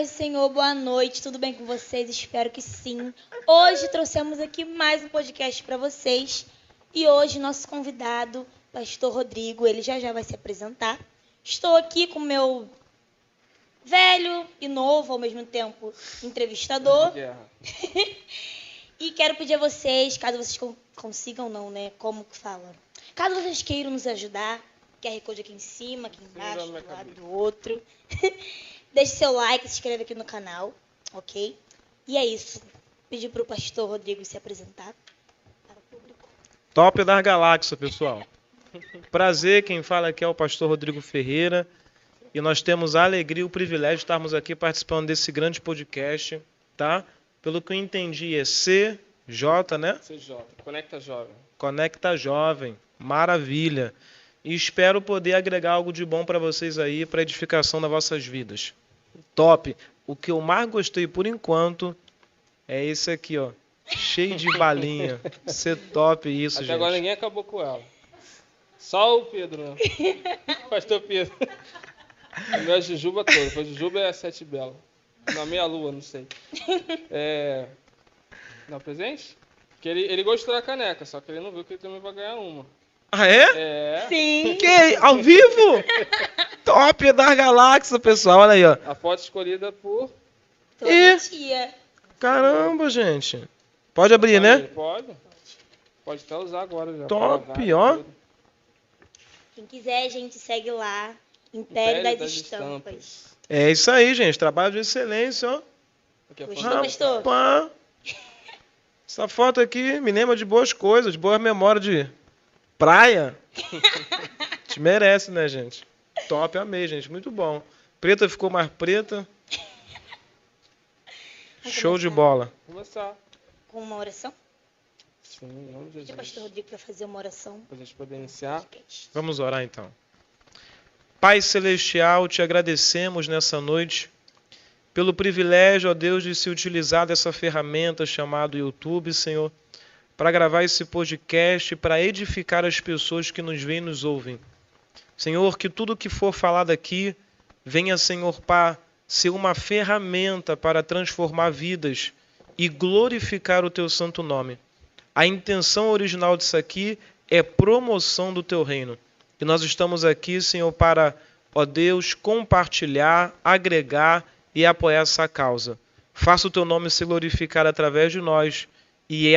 paz do Senhor, boa noite, tudo bem com vocês? Espero que sim. Hoje trouxemos aqui mais um podcast para vocês e hoje nosso convidado, Pastor Rodrigo, ele já vai se apresentar. Estou aqui com meu velho e novo, ao mesmo tempo, entrevistador. E quero pedir a vocês, caso vocês consigam não, né, como que fala? Caso vocês queiram nos ajudar, QR Code aqui em cima, aqui embaixo, do lado do outro. Deixe seu like, se inscreve aqui no canal, ok? E é isso. Pedir para o pastor Rodrigo se apresentar para o público. Top da galáxia, pessoal. Prazer, quem fala aqui é o pastor Rodrigo Ferreira. E nós temos a alegria e o privilégio de estarmos aqui participando desse grande podcast, tá? Pelo que eu entendi é CJ, né? CJ, Conecta Jovem. Conecta Jovem, maravilha. E espero poder agregar algo de bom para vocês aí, para edificação das vossas vidas. Top. O que eu mais gostei por enquanto é esse aqui, ó. Cheio de balinha. Ser top isso, Até gente. agora ninguém acabou com ela. Só o Pedro, né? Pastor Pedro. A minha jujuba toda. A jujuba é a Sete Bela. Na meia lua, não sei. Dá presente? Porque ele gostou da caneca, só que ele não viu que ele também vai ganhar uma. Ah, é? Sim. Que? Ao vivo? Top da galáxia, pessoal. Olha aí, ó. A foto escolhida por... Toda tia. Caramba, gente. Pode abrir, né? Pode. Pode até usar agora já. Top, ó. Quem quiser, gente, segue lá. Império das Estampas. É isso aí, gente. Trabalho de excelência, ó. Gostou, pastor? Rapaz. Essa foto aqui me lembra de boas coisas, de boa memória de praia. Te merece, né, gente? Top, amei, gente. Muito bom. Preta ficou mais preta. Show de bola. Vamos começar. Com uma oração? Sim, em nome de Pedi Jesus. o pastor Rodrigo para fazer uma oração. Pra gente poder iniciar. Vamos orar, então. Pai Celestial, te agradecemos nessa noite pelo privilégio, ó Deus, de se utilizar dessa ferramenta chamada YouTube, Senhor, para gravar esse podcast, para edificar as pessoas que nos veem e nos ouvem. Senhor, que tudo que for falado aqui venha, Senhor, para ser uma ferramenta para transformar vidas e glorificar o teu santo nome. A intenção original disso aqui é promoção do teu reino. E nós estamos aqui, Senhor, para, ó Deus, compartilhar, agregar e apoiar essa causa. Faça o teu nome se glorificar através de nós. E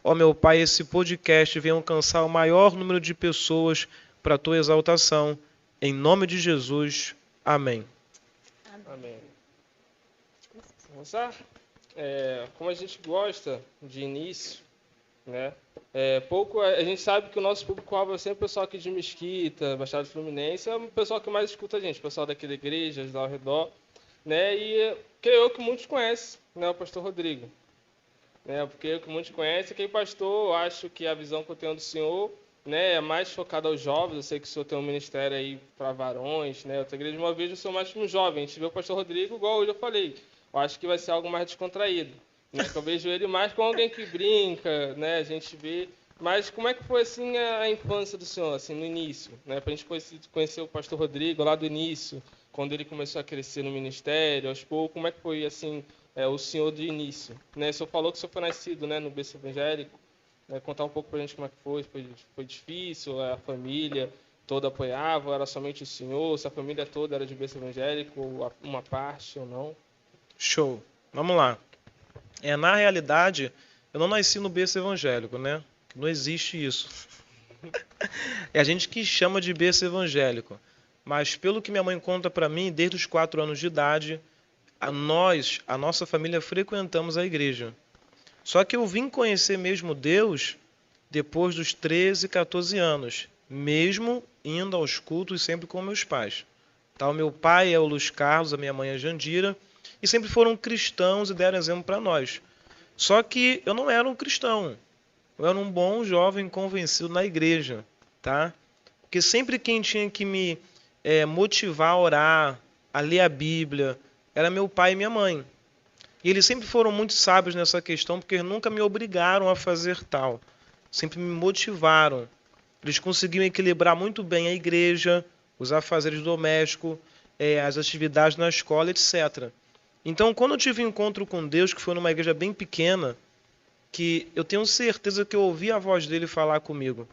ó meu Pai, esse podcast venha alcançar o maior número de pessoas para a tua exaltação. Em nome de Jesus. Amém. Amém. Vamos começar? Como a gente gosta de início, né? A gente sabe que o nosso público-alvo é sempre o pessoal aqui de Mesquita, Baixada Fluminense, é o pessoal que mais escuta a gente, o pessoal daqui da igreja, lá ao redor, né? E creio eu que muitos conhecem, né, o pastor Rodrigo. Porque eu que muitos conhecem, aquele pastor, eu acho que a visão que eu tenho do senhor, né, é mais focada aos jovens. Eu sei que o senhor tem um ministério aí para varões, né? Outra igreja, uma vez, eu sou mais um jovem. A gente vê o pastor Rodrigo, igual hoje eu falei. Eu acho que vai ser algo mais descontraído. Né? Eu vejo ele mais com alguém que brinca, né? A gente vê. Mas como é que foi assim a infância do senhor, assim, no início, né? Para a gente conhecer o pastor Rodrigo lá do início, quando ele começou a crescer no ministério, aos poucos, como é que foi assim o senhor do início, né? O senhor falou que o senhor foi nascido, né, no berço evangélico, né? Contar um pouco para a gente como é que foi difícil, a família toda apoiava, ou era somente o senhor, se a família toda era de berço evangélico, ou uma parte ou não? Show. Vamos lá. Na realidade, eu não nasci no berço evangélico, né? Não existe isso. É a gente que chama de berço evangélico. Mas pelo que minha mãe conta para mim, desde os 4 anos de idade, a nossa família, frequentamos a igreja. Só que eu vim conhecer mesmo Deus depois dos 13, 14 anos, mesmo indo aos cultos sempre com meus pais. Tá, o meu pai é o Luiz Carlos, a minha mãe é a Jandira, e sempre foram cristãos e deram exemplo para nós. Só que eu não era um cristão. Eu era um bom jovem convencido na igreja, tá? Porque sempre quem tinha que me motivar a orar, a ler a Bíblia, era meu pai e minha mãe. E eles sempre foram muito sábios nessa questão, porque nunca me obrigaram a fazer tal. Sempre me motivaram. Eles conseguiam equilibrar muito bem a igreja, os afazeres domésticos, as atividades na escola, etc. Então, quando eu tive um encontro com Deus, que foi numa igreja bem pequena, que eu tenho certeza que eu ouvi a voz dele falar comigo.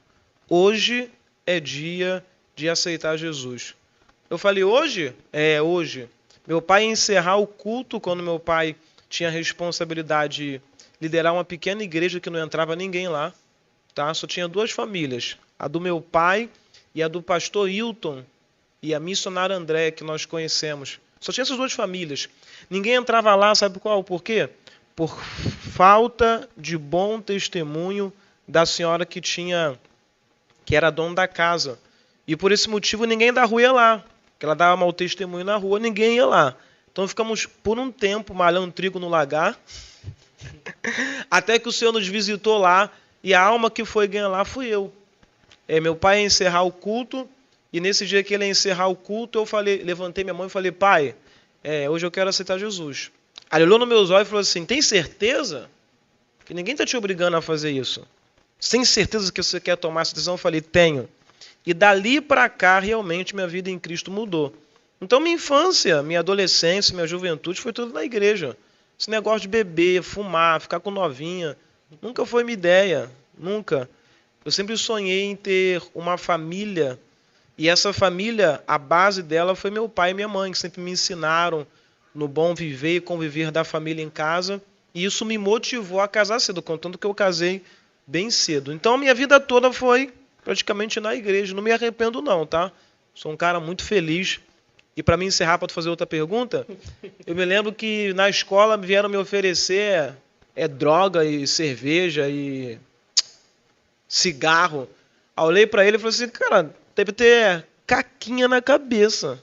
Hoje é dia de aceitar Jesus. Eu falei, hoje? É, hoje. Meu pai ia encerrar o culto quando meu pai tinha a responsabilidade de liderar uma pequena igreja que não entrava ninguém lá. Tá? Só tinha 2 famílias. A do meu pai e a do pastor Hilton e a missionária André, que nós conhecemos. Só tinha essas 2 famílias. Ninguém entrava lá, sabe qual? Por quê? Por falta de bom testemunho da senhora que era dona da casa. E por esse motivo ninguém da rua ia lá. Porque ela dava mau testemunho na rua, ninguém ia lá. Então ficamos por um tempo malhando trigo no lagar, até que o Senhor nos visitou lá, e a alma que foi ganhar lá fui eu. Meu pai ia encerrar o culto, e nesse dia que ele ia encerrar o culto, eu levantei minha mão e falei, pai, hoje eu quero aceitar Jesus. Aí ele olhou nos meus olhos e falou assim, tem certeza? Que ninguém está te obrigando a fazer isso. Você tem certeza que você quer tomar essa decisão? Eu falei, tenho. E dali para cá, realmente, minha vida em Cristo mudou. Então, minha infância, minha adolescência, minha juventude foi tudo na igreja. Esse negócio de beber, fumar, ficar com novinha, nunca foi minha ideia. Nunca. Eu sempre sonhei em ter uma família. E essa família, a base dela foi meu pai e minha mãe, que sempre me ensinaram no bom viver e conviver da família em casa. E isso me motivou a casar cedo, contanto que eu casei bem cedo. Então, minha vida toda foi praticamente na igreja. Não me arrependo não, tá? Sou um cara muito feliz. E para me encerrar, para tu fazer outra pergunta, eu me lembro que na escola vieram me oferecer droga e cerveja e cigarro. Aí eu olhei para ele e falei assim, cara, deve ter caquinha na cabeça.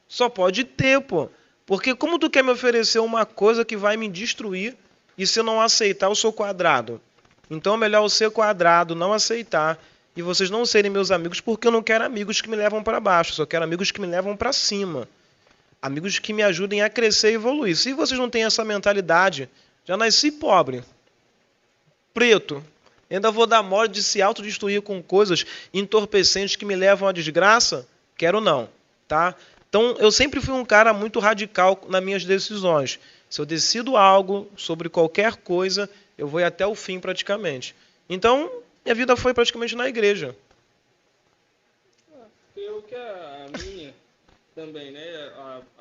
Só pode ter, pô. Porque como tu quer me oferecer uma coisa que vai me destruir e se eu não aceitar, eu sou quadrado. Então é melhor eu ser quadrado, não aceitar, e vocês não serem meus amigos, porque eu não quero amigos que me levam para baixo, só quero amigos que me levam para cima. Amigos que me ajudem a crescer e evoluir. Se vocês não têm essa mentalidade, já nasci pobre, preto, ainda vou dar mole de se autodestruir com coisas entorpecentes que me levam à desgraça, quero não, tá? Então, eu sempre fui um cara muito radical nas minhas decisões. Se eu decido algo sobre qualquer coisa, eu vou até o fim praticamente. Então, minha vida foi praticamente na igreja. Eu que a minha também, né?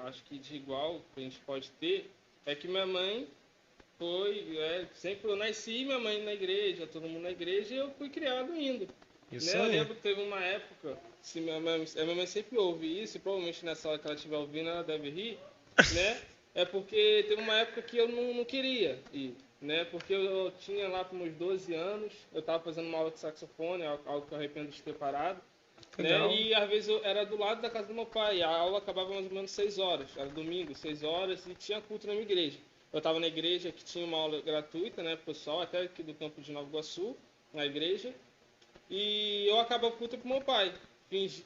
Acho que de igual que a gente pode ter é que minha mãe foi, sempre eu nasci, minha mãe na igreja, todo mundo na igreja, e eu fui criado indo. Isso Né? Eu aí. lembro que teve uma época, se minha mãe sempre ouve isso, e provavelmente nessa hora que ela estiver ouvindo, ela deve rir, né? É porque teve uma época que eu não queria ir, né? Porque eu tinha lá para meus 12 anos, eu estava fazendo uma aula de saxofone, algo que eu arrependo de ter parado, Legal. né? E às vezes eu era do lado da casa do meu pai, e a aula acabava mais ou menos 6 horas, era domingo, 6 horas, e tinha culto na minha igreja. Eu estava na igreja que tinha uma aula gratuita, né, pro pessoal, até aqui do campo de Nova Iguaçu, na igreja, e eu acabava o culto com meu pai.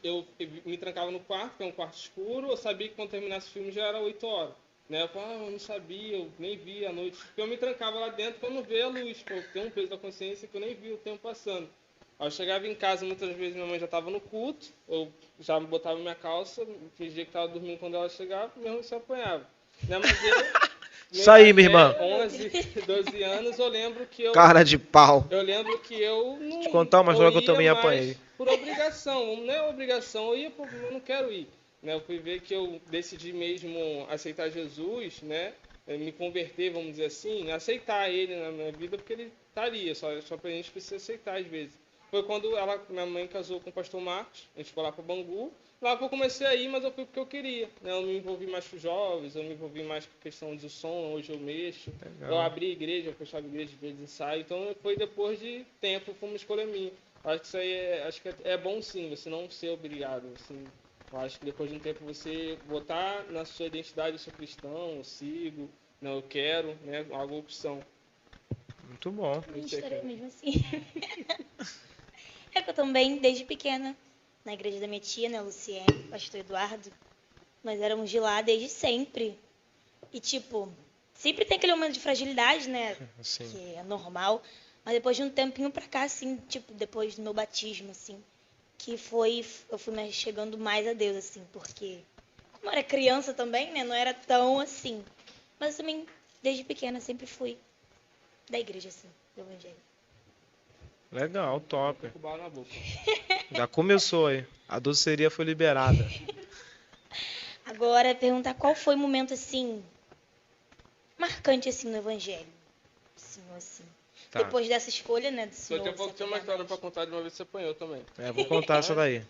Eu me trancava no quarto, que é um quarto escuro, eu sabia que quando terminasse o filme já era 8 horas. Né? Eu falava, eu não sabia, eu nem vi a noite. Porque eu me trancava lá dentro para não ver a luz, porque eu tenho um peso da consciência que eu nem vi o tempo passando. Aí eu chegava em casa, muitas vezes minha mãe já estava no culto, eu já botava minha calça, fingia que estava dormindo quando ela chegava, mesmo se apanhava. Né? Mas eu, Isso aí, minha irmã. 11, 12 anos, eu lembro que eu... Cara de pau. Eu lembro que eu não... Te contar uma história que eu também ia apanhei. mais por obrigação, não é obrigação, eu não quero ir. Né? Eu fui ver que eu decidi mesmo aceitar Jesus, né? Me converter, vamos dizer assim, aceitar ele na minha vida, porque ele estaria, só pra gente precisa aceitar às vezes. Foi quando minha mãe casou com o pastor Marcos, a gente foi lá para Bangu, lá que eu comecei a ir, mas eu fui porque eu queria. Né? Eu me envolvi mais com jovens, eu me envolvi mais com a questão do som, hoje eu mexo. Legal. Eu abri igreja, eu fechava igreja de vezes ensaio, então foi depois de tempo, foi uma escolha minha. Acho que isso aí acho que é bom sim, você não ser obrigado, assim. Eu acho que depois de um tempo você botar na sua identidade, eu sou cristão, eu sigo, não, eu quero, né, alguma opção. Muito bom. A minha história é mesmo assim. É que eu também, desde pequena, na igreja da minha tia, né, Luciene, pastor Eduardo, nós éramos de lá desde sempre. E, tipo, sempre tem aquele momento de fragilidade, né, Sim. que é normal. Mas depois de um tempinho pra cá, assim, tipo, depois do meu batismo, assim, que eu fui me chegando mais a Deus, assim, porque como eu era criança também, né, não era tão assim. Mas eu também, desde pequena, sempre fui da igreja, assim, do evangelho. Legal, top. Com bala na boca. Já começou aí. A doceria foi liberada. Agora, perguntar qual foi o momento, assim, marcante, assim, no evangelho. Senhor, assim. Tá. Depois dessa escolha, né, do Senhor. Daqui a pouco tem uma história pra contar de uma vez que você apanhou também. Vou contar essa daí.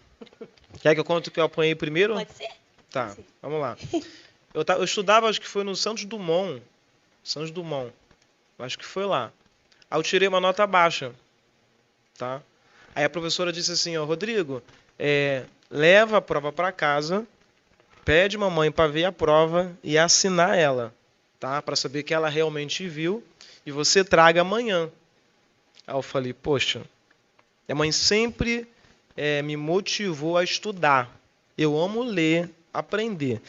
Quer que eu conte que eu apanhei primeiro? Pode ser? Tá, Pode ser. vamos lá. Eu estudava, acho que foi no Santos Dumont. Acho que foi lá. Aí eu tirei uma nota baixa. Tá? Aí a professora disse assim, ó, Rodrigo, leva a prova para casa, pede mamãe para ver a prova e assinar ela, tá? Para saber que ela realmente viu e você traga amanhã. Aí eu falei, poxa, minha mãe sempre me motivou a estudar. Eu amo ler, aprender.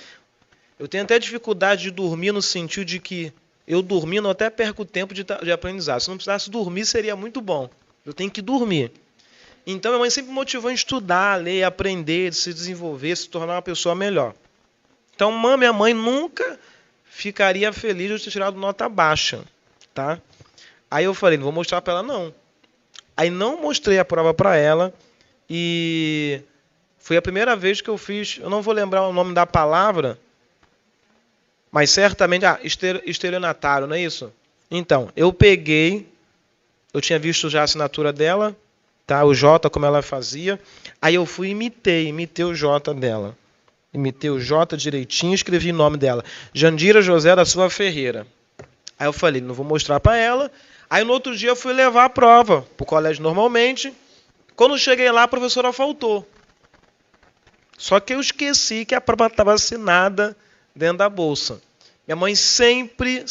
Eu tenho até dificuldade de dormir no sentido de que eu dormindo até perco tempo de aprendizado. Se não precisasse dormir, seria muito bom. Eu tenho que dormir. Então, minha mãe sempre me motivou a estudar, a ler, a aprender, se desenvolver, se tornar uma pessoa melhor. Então, minha mãe nunca ficaria feliz de eu ter tirado nota baixa. Tá? Aí eu falei, não vou mostrar para ela, não. Aí não mostrei a prova para ela e foi a primeira vez que eu fiz, eu não vou lembrar o nome da palavra, mas certamente, estelionatário, não é isso? Então, eu peguei, eu tinha visto já a assinatura dela, tá? O J, como ela fazia. Aí eu fui e imitei o J dela. Imitei o J direitinho e escrevi o nome dela. Jandira José da Silva Ferreira. Aí eu falei, não vou mostrar para ela. Aí no outro dia eu fui levar a prova para o colégio normalmente. Quando cheguei lá, a professora faltou. Só que eu esqueci que a prova estava assinada dentro da bolsa. Minha mãe sempre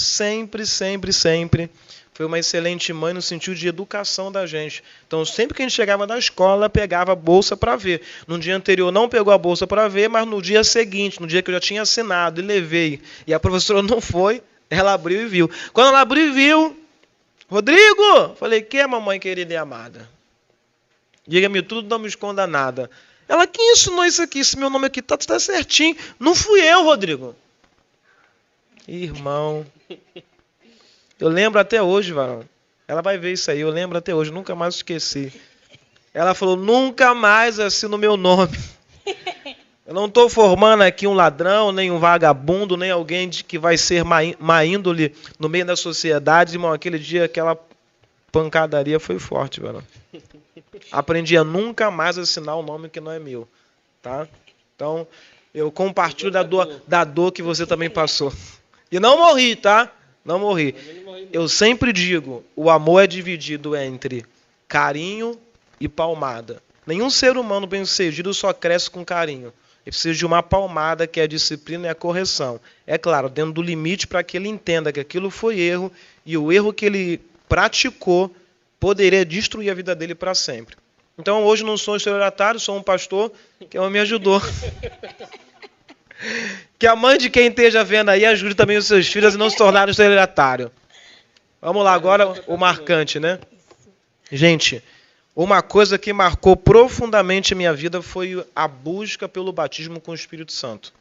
foi uma excelente mãe no sentido de educação da gente. Então, sempre que a gente chegava da escola, pegava a bolsa para ver. No dia anterior não pegou a bolsa para ver, mas no dia seguinte, no dia que eu já tinha assinado e levei, e a professora não foi, ela abriu e viu. Quando ela abriu e viu, Rodrigo! Falei, que mamãe querida e amada? Diga-me tudo, não me esconda nada. Ela, quem ensinou isso aqui? Esse meu nome aqui tá certinho. Não fui eu, Rodrigo. Irmão... Eu lembro até hoje, varão. Ela vai ver isso aí, eu lembro até hoje, nunca mais esqueci. Ela falou, nunca mais assino o meu nome. Eu não estou formando aqui um ladrão, nem um vagabundo, nem alguém que vai ser má índole no meio da sociedade. Irmão, aquele dia, aquela pancadaria foi forte, varão. Aprendi a nunca mais assinar um nome que não é meu. Tá? Então, eu compartilho da dor que você também passou. E não morri, tá? Não morri. Eu sempre digo, o amor é dividido entre carinho e palmada. Nenhum ser humano bem-sucedido só cresce com carinho. Ele precisa de uma palmada, que é a disciplina e a correção. É claro, dentro do limite para que ele entenda que aquilo foi erro e o erro que ele praticou poderia destruir a vida dele para sempre. Então, hoje não sou um estelionatário, sou um pastor que me ajudou. Que a mãe de quem esteja vendo aí ajude também os seus filhos a não se tornarem estelionatário. Vamos lá, agora o marcante, né? Gente, uma coisa que marcou profundamente a minha vida foi a busca pelo batismo com o Espírito Santo.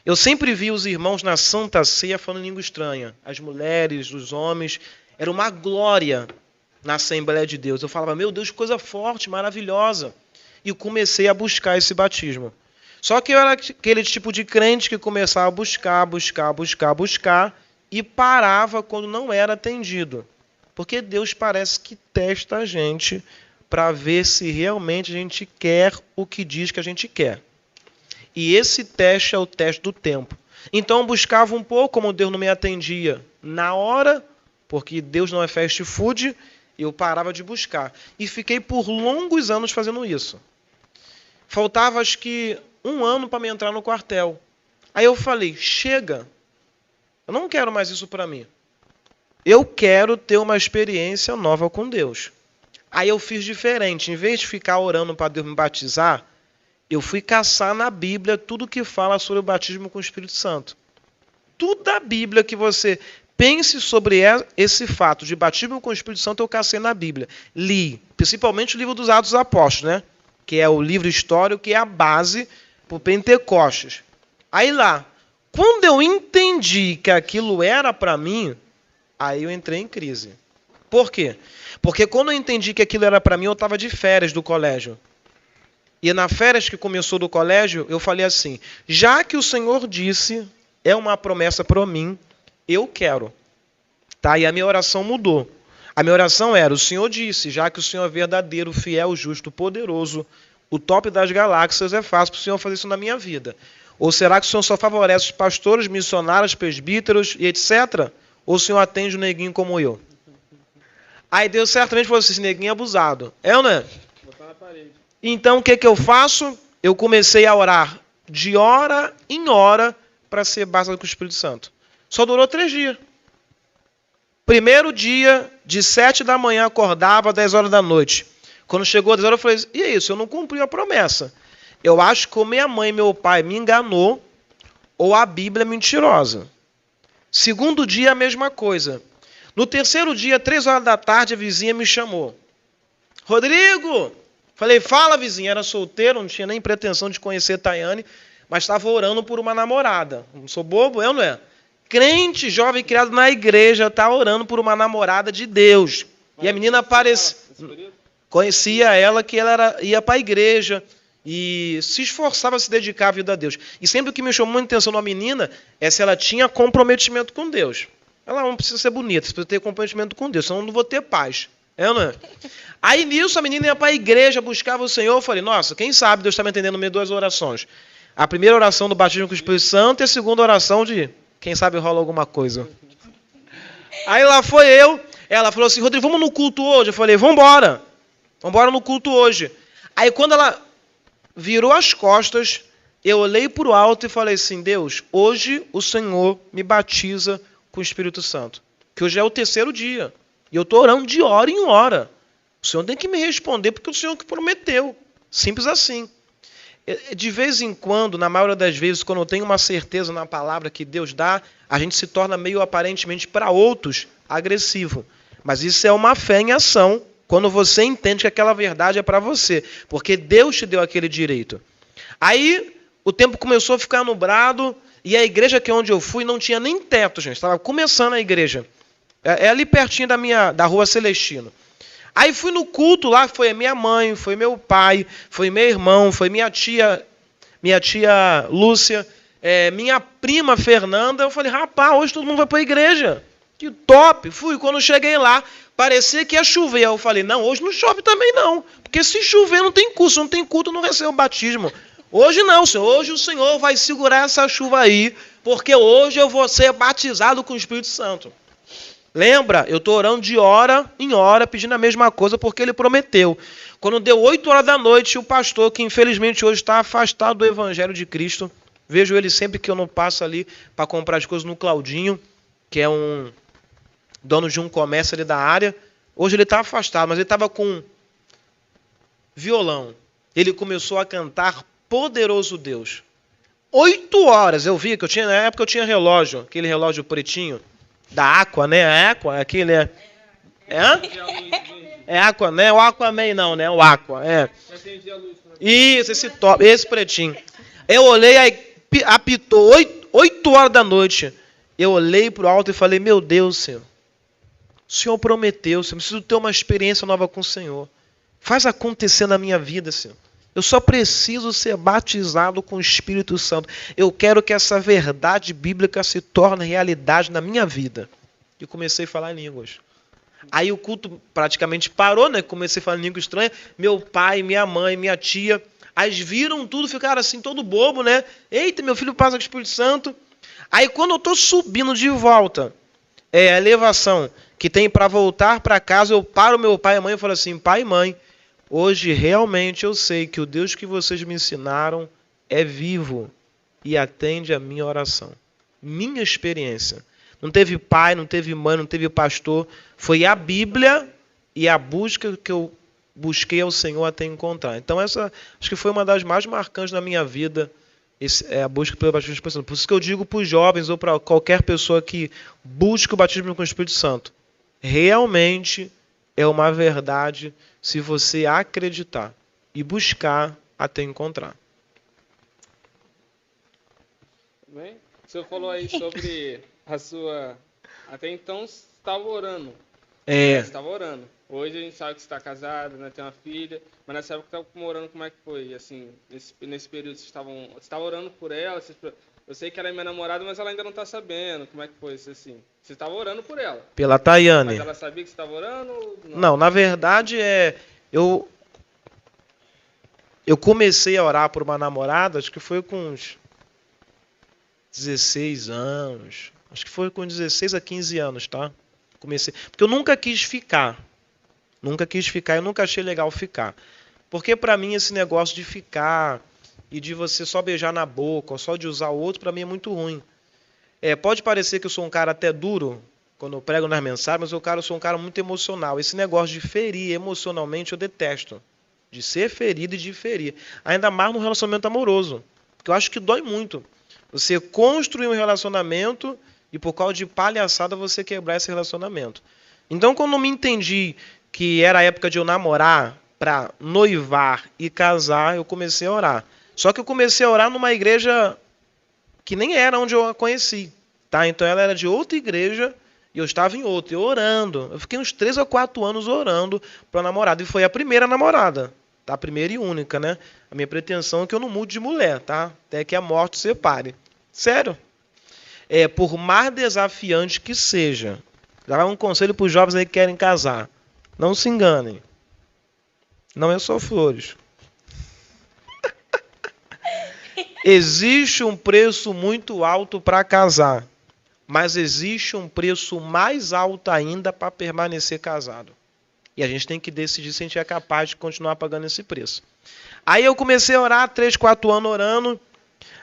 Eu sempre vi os irmãos na Santa Ceia falando língua estranha. As mulheres, os homens. Era uma glória na Assembleia de Deus. Eu falava, meu Deus, que coisa forte, maravilhosa. E comecei a buscar esse batismo. Só que eu era aquele tipo de crente que começava a buscar e parava quando não era atendido. Porque Deus parece que testa a gente para ver se realmente a gente quer o que diz que a gente quer. E esse teste é o teste do tempo. Então eu buscava um pouco, como Deus não me atendia na hora, porque Deus não é fast food, eu parava de buscar. E fiquei por longos anos fazendo isso. Faltava, acho que, 1 ano para me entrar no quartel. Aí eu falei, chega, eu não quero mais isso para mim. Eu quero ter uma experiência nova com Deus. Aí eu fiz diferente. Em vez de ficar orando para Deus me batizar, eu fui caçar na Bíblia tudo que fala sobre o batismo com o Espírito Santo. Tudo da Bíblia que você pense sobre esse fato de batismo com o Espírito Santo, eu cacei na Bíblia. Li, principalmente o livro dos Atos dos Apóstolos, né? Que é o livro histórico, que é a base para o Pentecostes. Aí lá, Quando eu entendi que aquilo era para mim, aí eu entrei em crise. Por quê? Porque quando eu entendi que aquilo era para mim, eu estava de férias do colégio. E na férias que começou do colégio, eu falei assim, já que o Senhor disse, é uma promessa para mim, eu quero. Tá? E a minha oração mudou. A minha oração era, o Senhor disse, já que o Senhor é verdadeiro, fiel, justo, poderoso, o top das galáxias, é fácil para o Senhor fazer isso na minha vida. Ou será que o Senhor só favorece os pastores, missionários, presbíteros e etc? Ou o Senhor atende um neguinho como eu? Aí Deus certamente falou assim, esse neguinho é abusado. É ou não é? Botar na parede. Então o que eu faço? Eu comecei a orar de hora em hora para ser batizado com o Espírito Santo. Só durou 3 dias. Primeiro dia, de 7 da manhã, acordava, 10 horas da noite. Quando chegou 10 horas, eu falei, e é isso, eu não cumpri a promessa. Eu acho que ou minha mãe e meu pai me enganou, ou a Bíblia é mentirosa. Segundo dia, a mesma coisa. No terceiro dia, 3 horas da tarde, a vizinha me chamou. Rodrigo! Falei, fala, vizinha. Era solteiro, não tinha nem pretensão de conhecer Tayane, mas estava orando por uma namorada. Não sou bobo, eu não é? Crente, jovem criado na igreja, está orando por uma namorada de Deus. E a menina apareceu. Conhecia ela, que ela ia para a igreja e se esforçava a se dedicar à vida a Deus. E sempre o que me chamou muita atenção numa menina é se ela tinha comprometimento com Deus. Ela não precisa ser bonita, precisa ter comprometimento com Deus, senão eu não vou ter paz. É ou não é? Aí nisso a menina ia para a igreja, buscava o Senhor. Eu falei, nossa, quem sabe Deus está me atendendo no meio de 2 orações. A primeira oração do batismo com o Espírito Santo e a segunda oração de quem sabe rola alguma coisa. Aí lá foi eu, ela falou assim, Rodrigo, vamos no culto hoje? Eu falei, vamos embora no culto hoje. Aí quando ela virou as costas, eu olhei para o alto e falei assim, Deus, hoje o Senhor me batiza com o Espírito Santo. Que hoje é o 3º dia. E eu estou orando de hora em hora. O Senhor tem que me responder porque o Senhor que prometeu. Simples assim. De vez em quando, na maioria das vezes, quando eu tenho uma certeza na palavra que Deus dá, a gente se torna meio aparentemente para outros agressivo. Mas isso é uma fé em ação, quando você entende que aquela verdade é para você. Porque Deus te deu aquele direito. Aí o tempo começou a ficar nublado e a igreja que é onde eu fui não tinha nem teto, gente. Estava começando a igreja. É ali pertinho da Rua Celestino. Aí fui no culto lá, foi a minha mãe, foi meu pai, foi meu irmão, foi minha tia Lúcia, minha prima Fernanda. Eu falei, rapaz, hoje todo mundo vai para a igreja. Que top! Fui, quando cheguei lá, parecia que ia chover. Aí eu falei, não, hoje não chove também não. Porque se chover não tem culto, se não tem culto não recebe o batismo. Hoje não, Senhor. Hoje o Senhor vai segurar essa chuva aí, porque hoje eu vou ser batizado com o Espírito Santo. Lembra? Eu estou orando de hora em hora, pedindo a mesma coisa, porque ele prometeu. Quando deu 8 horas da noite, o pastor, que infelizmente hoje está afastado do Evangelho de Cristo, vejo ele sempre que eu não passo ali para comprar as coisas no Claudinho, que é um dono de um comércio ali da área. Hoje ele está afastado, mas ele estava com violão. Ele começou a cantar Poderoso Deus. 8 horas, eu vi, que na época eu tinha relógio, aquele relógio pretinho, da Aqua, né? A Aqua, aquele é... É Aqua, né? O Aquaman não, né? O Aqua, é. Isso, esse pretinho. Eu olhei, aí apitou 8 horas da noite. Eu olhei para o alto e falei, meu Deus, Senhor. O Senhor prometeu, Senhor. Eu preciso ter uma experiência nova com o Senhor. Faz acontecer na minha vida, Senhor. Eu só preciso ser batizado com o Espírito Santo. Eu quero que essa verdade bíblica se torne realidade na minha vida. E comecei a falar em línguas. Aí o culto praticamente parou, né? Comecei a falar em língua estranha. Meu pai, minha mãe, minha tia, aí viram tudo, ficaram assim, todo bobo, né? Eita, meu filho passa com o Espírito Santo. Aí quando eu estou subindo de volta, a elevação que tem para voltar para casa, eu paro meu pai e mãe e falo assim, pai e mãe, hoje realmente eu sei que o Deus que vocês me ensinaram é vivo e atende a minha oração. Minha experiência. Não teve pai, não teve mãe, não teve pastor. Foi a Bíblia e a busca que eu busquei ao Senhor até encontrar. Então essa acho que foi uma das mais marcantes na minha vida, a busca pelo batismo com o Espírito Santo. Por isso que eu digo para os jovens ou para qualquer pessoa que busque o batismo com o Espírito Santo. Realmente é uma verdade se você acreditar e buscar até encontrar. Bem, O senhor falou aí sobre a sua... Até então, você estava orando. Você estava orando. Hoje a gente sabe que você está casado, né, tem uma filha. Mas nessa época que estava orando, como é que foi? Assim, nesse período, você estava orando por ela? Eu sei que ela é minha namorada, mas ela ainda não está sabendo. Como é que foi isso assim? Você estava orando por ela. Pela Tayane. Mas ela sabia que você estava orando? Não, na verdade, eu comecei a orar por uma namorada, acho que foi com uns 16 anos. Acho que foi com 16 a 15 anos, tá? Comecei. Porque eu nunca quis ficar. Eu nunca achei legal ficar. Porque pra mim esse negócio de ficar e de você só beijar na boca ou só de usar o outro, pra mim é muito ruim. Pode parecer que eu sou um cara até duro quando eu prego nas mensagens, mas eu sou um cara muito emocional. Esse negócio de ferir emocionalmente eu detesto. De ser ferido e de ferir. Ainda mais no relacionamento amoroso. Porque eu acho que dói muito. Você construir um relacionamento e por causa de palhaçada você quebrar esse relacionamento. Então, quando eu me entendi que era a época de eu namorar para noivar e casar, eu comecei a orar. Só que eu comecei a orar numa igreja que nem era onde eu a conheci. Tá? Então, ela era de outra igreja e eu estava em outra, eu orando. Eu fiquei uns 3 ou 4 anos orando para a namorada. E foi a primeira namorada. Tá? A primeira e única, né? A minha pretensão é que eu não mude de mulher, tá? Até que a morte separe. Sério. Por mais desafiante que seja. Já vai um conselho para os jovens aí que querem casar. Não se enganem. Não é só flores. Existe um preço muito alto para casar. Mas existe um preço mais alto ainda para permanecer casado. E a gente tem que decidir se a gente é capaz de continuar pagando esse preço. Aí eu comecei a orar, 3, 4 anos orando.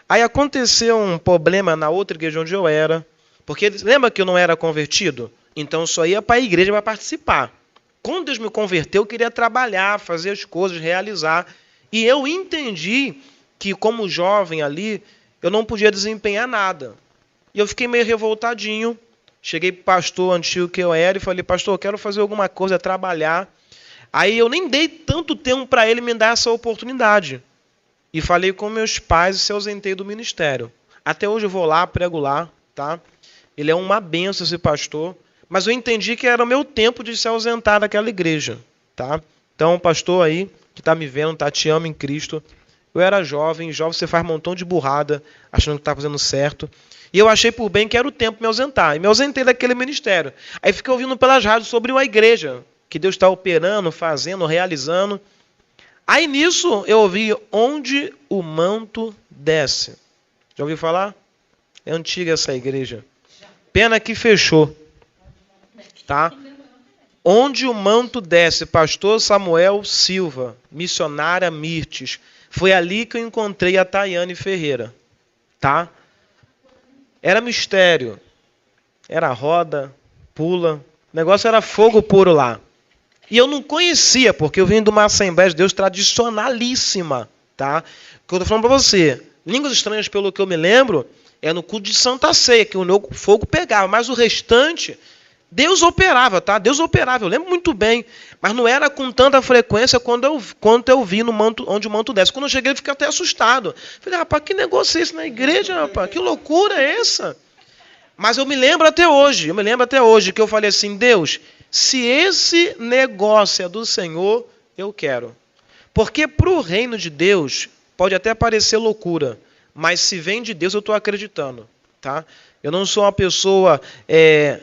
Aí aconteceu um problema na outra igreja onde eu era. Porque lembra que eu não era convertido? Então eu só ia para a igreja para participar. Quando Deus me converteu, eu queria trabalhar, fazer as coisas, realizar. E eu entendi que como jovem ali, eu não podia desempenhar nada. E eu fiquei meio revoltadinho. Cheguei para o pastor antigo que eu era e falei, pastor, eu quero fazer alguma coisa, trabalhar. Aí eu nem dei tanto tempo para ele me dar essa oportunidade. E falei com meus pais e se ausentei do ministério. Até hoje eu vou lá, prego lá, tá? Ele é uma benção, esse pastor. Mas eu entendi que era o meu tempo de se ausentar daquela igreja, tá? Então, pastor aí, que está me vendo, tá? Te amo em Cristo. Eu era jovem você faz um montão de burrada, achando que está fazendo certo. E eu achei por bem que era o tempo de me ausentar. E me ausentei daquele ministério. Aí fiquei ouvindo pelas rádios sobre uma igreja, que Deus está operando, fazendo, realizando. Aí nisso eu ouvi onde o manto desce. Já ouviu falar? É antiga essa igreja. Pena que fechou. Tá? Onde o manto desce, pastor Samuel Silva, missionária Mirtes. Foi ali que eu encontrei a Tayane Ferreira. Tá? Era mistério. Era roda, pula. O negócio era fogo puro lá. E eu não conhecia, porque eu vim de uma Assembleia de Deus tradicionalíssima. Tá? O que eu estou falando para você. Línguas estranhas, pelo que eu me lembro, é no culto de Santa Ceia, que o fogo pegava. Mas o restante, Deus operava, tá? Deus operava, eu lembro muito bem. Mas não era com tanta frequência quanto eu vi no manto, onde o manto desce. Quando eu cheguei, eu fiquei até assustado. Falei, rapaz, que negócio é esse na igreja, rapaz? Que loucura é essa? Mas eu me lembro até hoje, que eu falei assim, Deus, se esse negócio é do Senhor, eu quero. Porque para o reino de Deus, pode até parecer loucura, mas se vem de Deus, eu estou acreditando. Tá? Eu não sou uma pessoa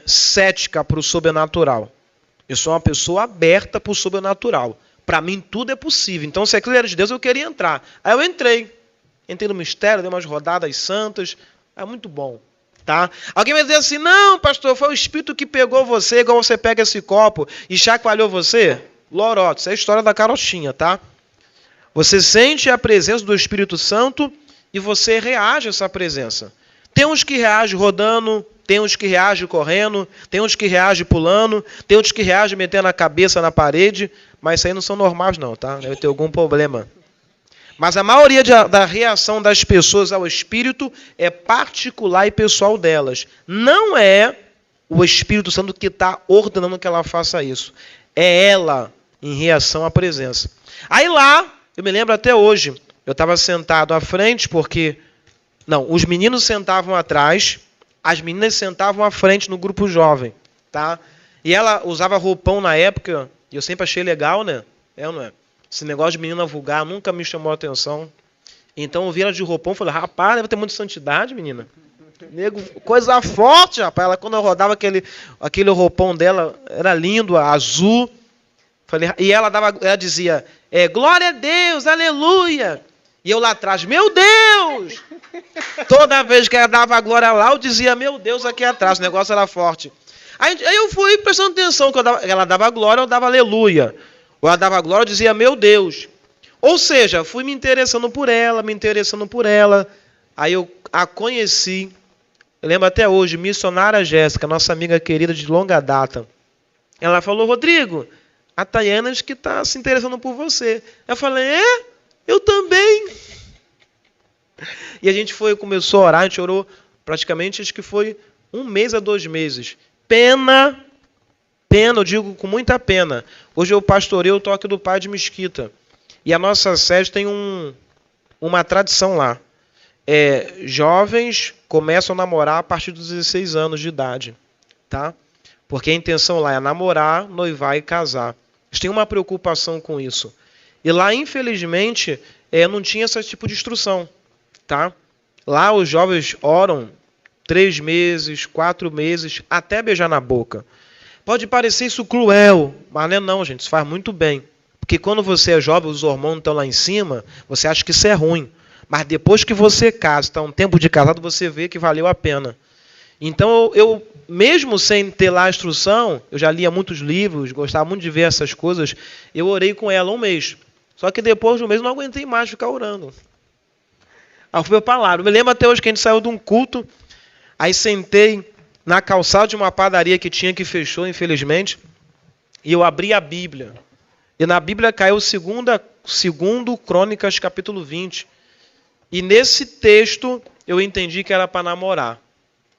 cética para o sobrenatural. Eu sou uma pessoa aberta para o sobrenatural. Para mim, tudo é possível. Então, se aquilo era de Deus, eu queria entrar. Aí eu entrei. Entrei no mistério, dei umas rodadas santas. É muito bom. Tá? Alguém vai dizer assim, não, pastor, foi o Espírito que pegou você, igual você pega esse copo e chacoalhou você? Loroto, isso é a história da carochinha, tá? Você sente a presença do Espírito Santo e você reage a essa presença. Tem uns que reagem rodando, tem uns que reagem correndo, tem uns que reagem pulando, tem uns que reagem metendo a cabeça na parede, mas isso aí não são normais não, tá? Deve ter algum problema. Mas a maioria da reação das pessoas ao Espírito é particular e pessoal delas. Não é o Espírito Santo que está ordenando que ela faça isso. É ela em reação à presença. Aí lá, eu me lembro até hoje, eu estava sentado à frente porque Não, os meninos sentavam atrás, as meninas sentavam à frente no grupo jovem, tá? E ela usava roupão na época, e eu sempre achei legal, né? É ou não é? Esse negócio de menina vulgar nunca me chamou a atenção. Então eu vi ela de roupão e falei, rapaz, deve ter muita santidade, menina. Nego, coisa forte, rapaz. Ela, quando eu rodava aquele roupão dela, era lindo, azul. Falei, e ela dizia, glória a Deus, aleluia. E eu lá atrás, meu Deus! Toda vez que ela dava a glória lá, eu dizia, meu Deus, aqui atrás. O negócio era forte. Aí eu fui prestando atenção. Quando ela dava glória, eu dava aleluia. Ou ela dava glória, eu dizia, meu Deus. Ou seja, fui me interessando por ela. Aí eu a conheci. Eu lembro até hoje, missionária Jéssica, nossa amiga querida de longa data. Ela falou, Rodrigo, a Tayana diz que está se interessando por você. Eu falei, eu também. E a gente começou a orar, a gente orou praticamente, acho que foi 1 mês a 2 meses. Pena, eu digo com muita pena. Hoje eu pastoreio o Toque do Pai de Mesquita. E a nossa sede tem uma tradição lá. Jovens começam a namorar a partir dos 16 anos de idade. Tá? Porque a intenção lá é namorar, noivar e casar. Eles têm uma preocupação com isso. E lá, infelizmente, não tinha esse tipo de instrução. Tá? Lá os jovens oram 3 meses, 4 meses, até beijar na boca. Pode parecer isso cruel, mas não, gente, isso faz muito bem. Porque quando você é jovem, os hormônios estão lá em cima, você acha que isso é ruim. Mas depois que você casa, está um tempo de casado, você vê que valeu a pena. Então, eu mesmo sem ter lá a instrução, eu já lia muitos livros, gostava muito de ver essas coisas, eu orei com ela 1 mês. Só que depois de 1 mês eu não aguentei mais ficar orando. Aí eu fui para lá. Eu me lembro até hoje que a gente saiu de um culto, aí sentei na calçada de uma padaria que tinha, que fechou, infelizmente, e eu abri a Bíblia. E na Bíblia caiu 2 Crônicas, capítulo 20. E nesse texto eu entendi que era para namorar.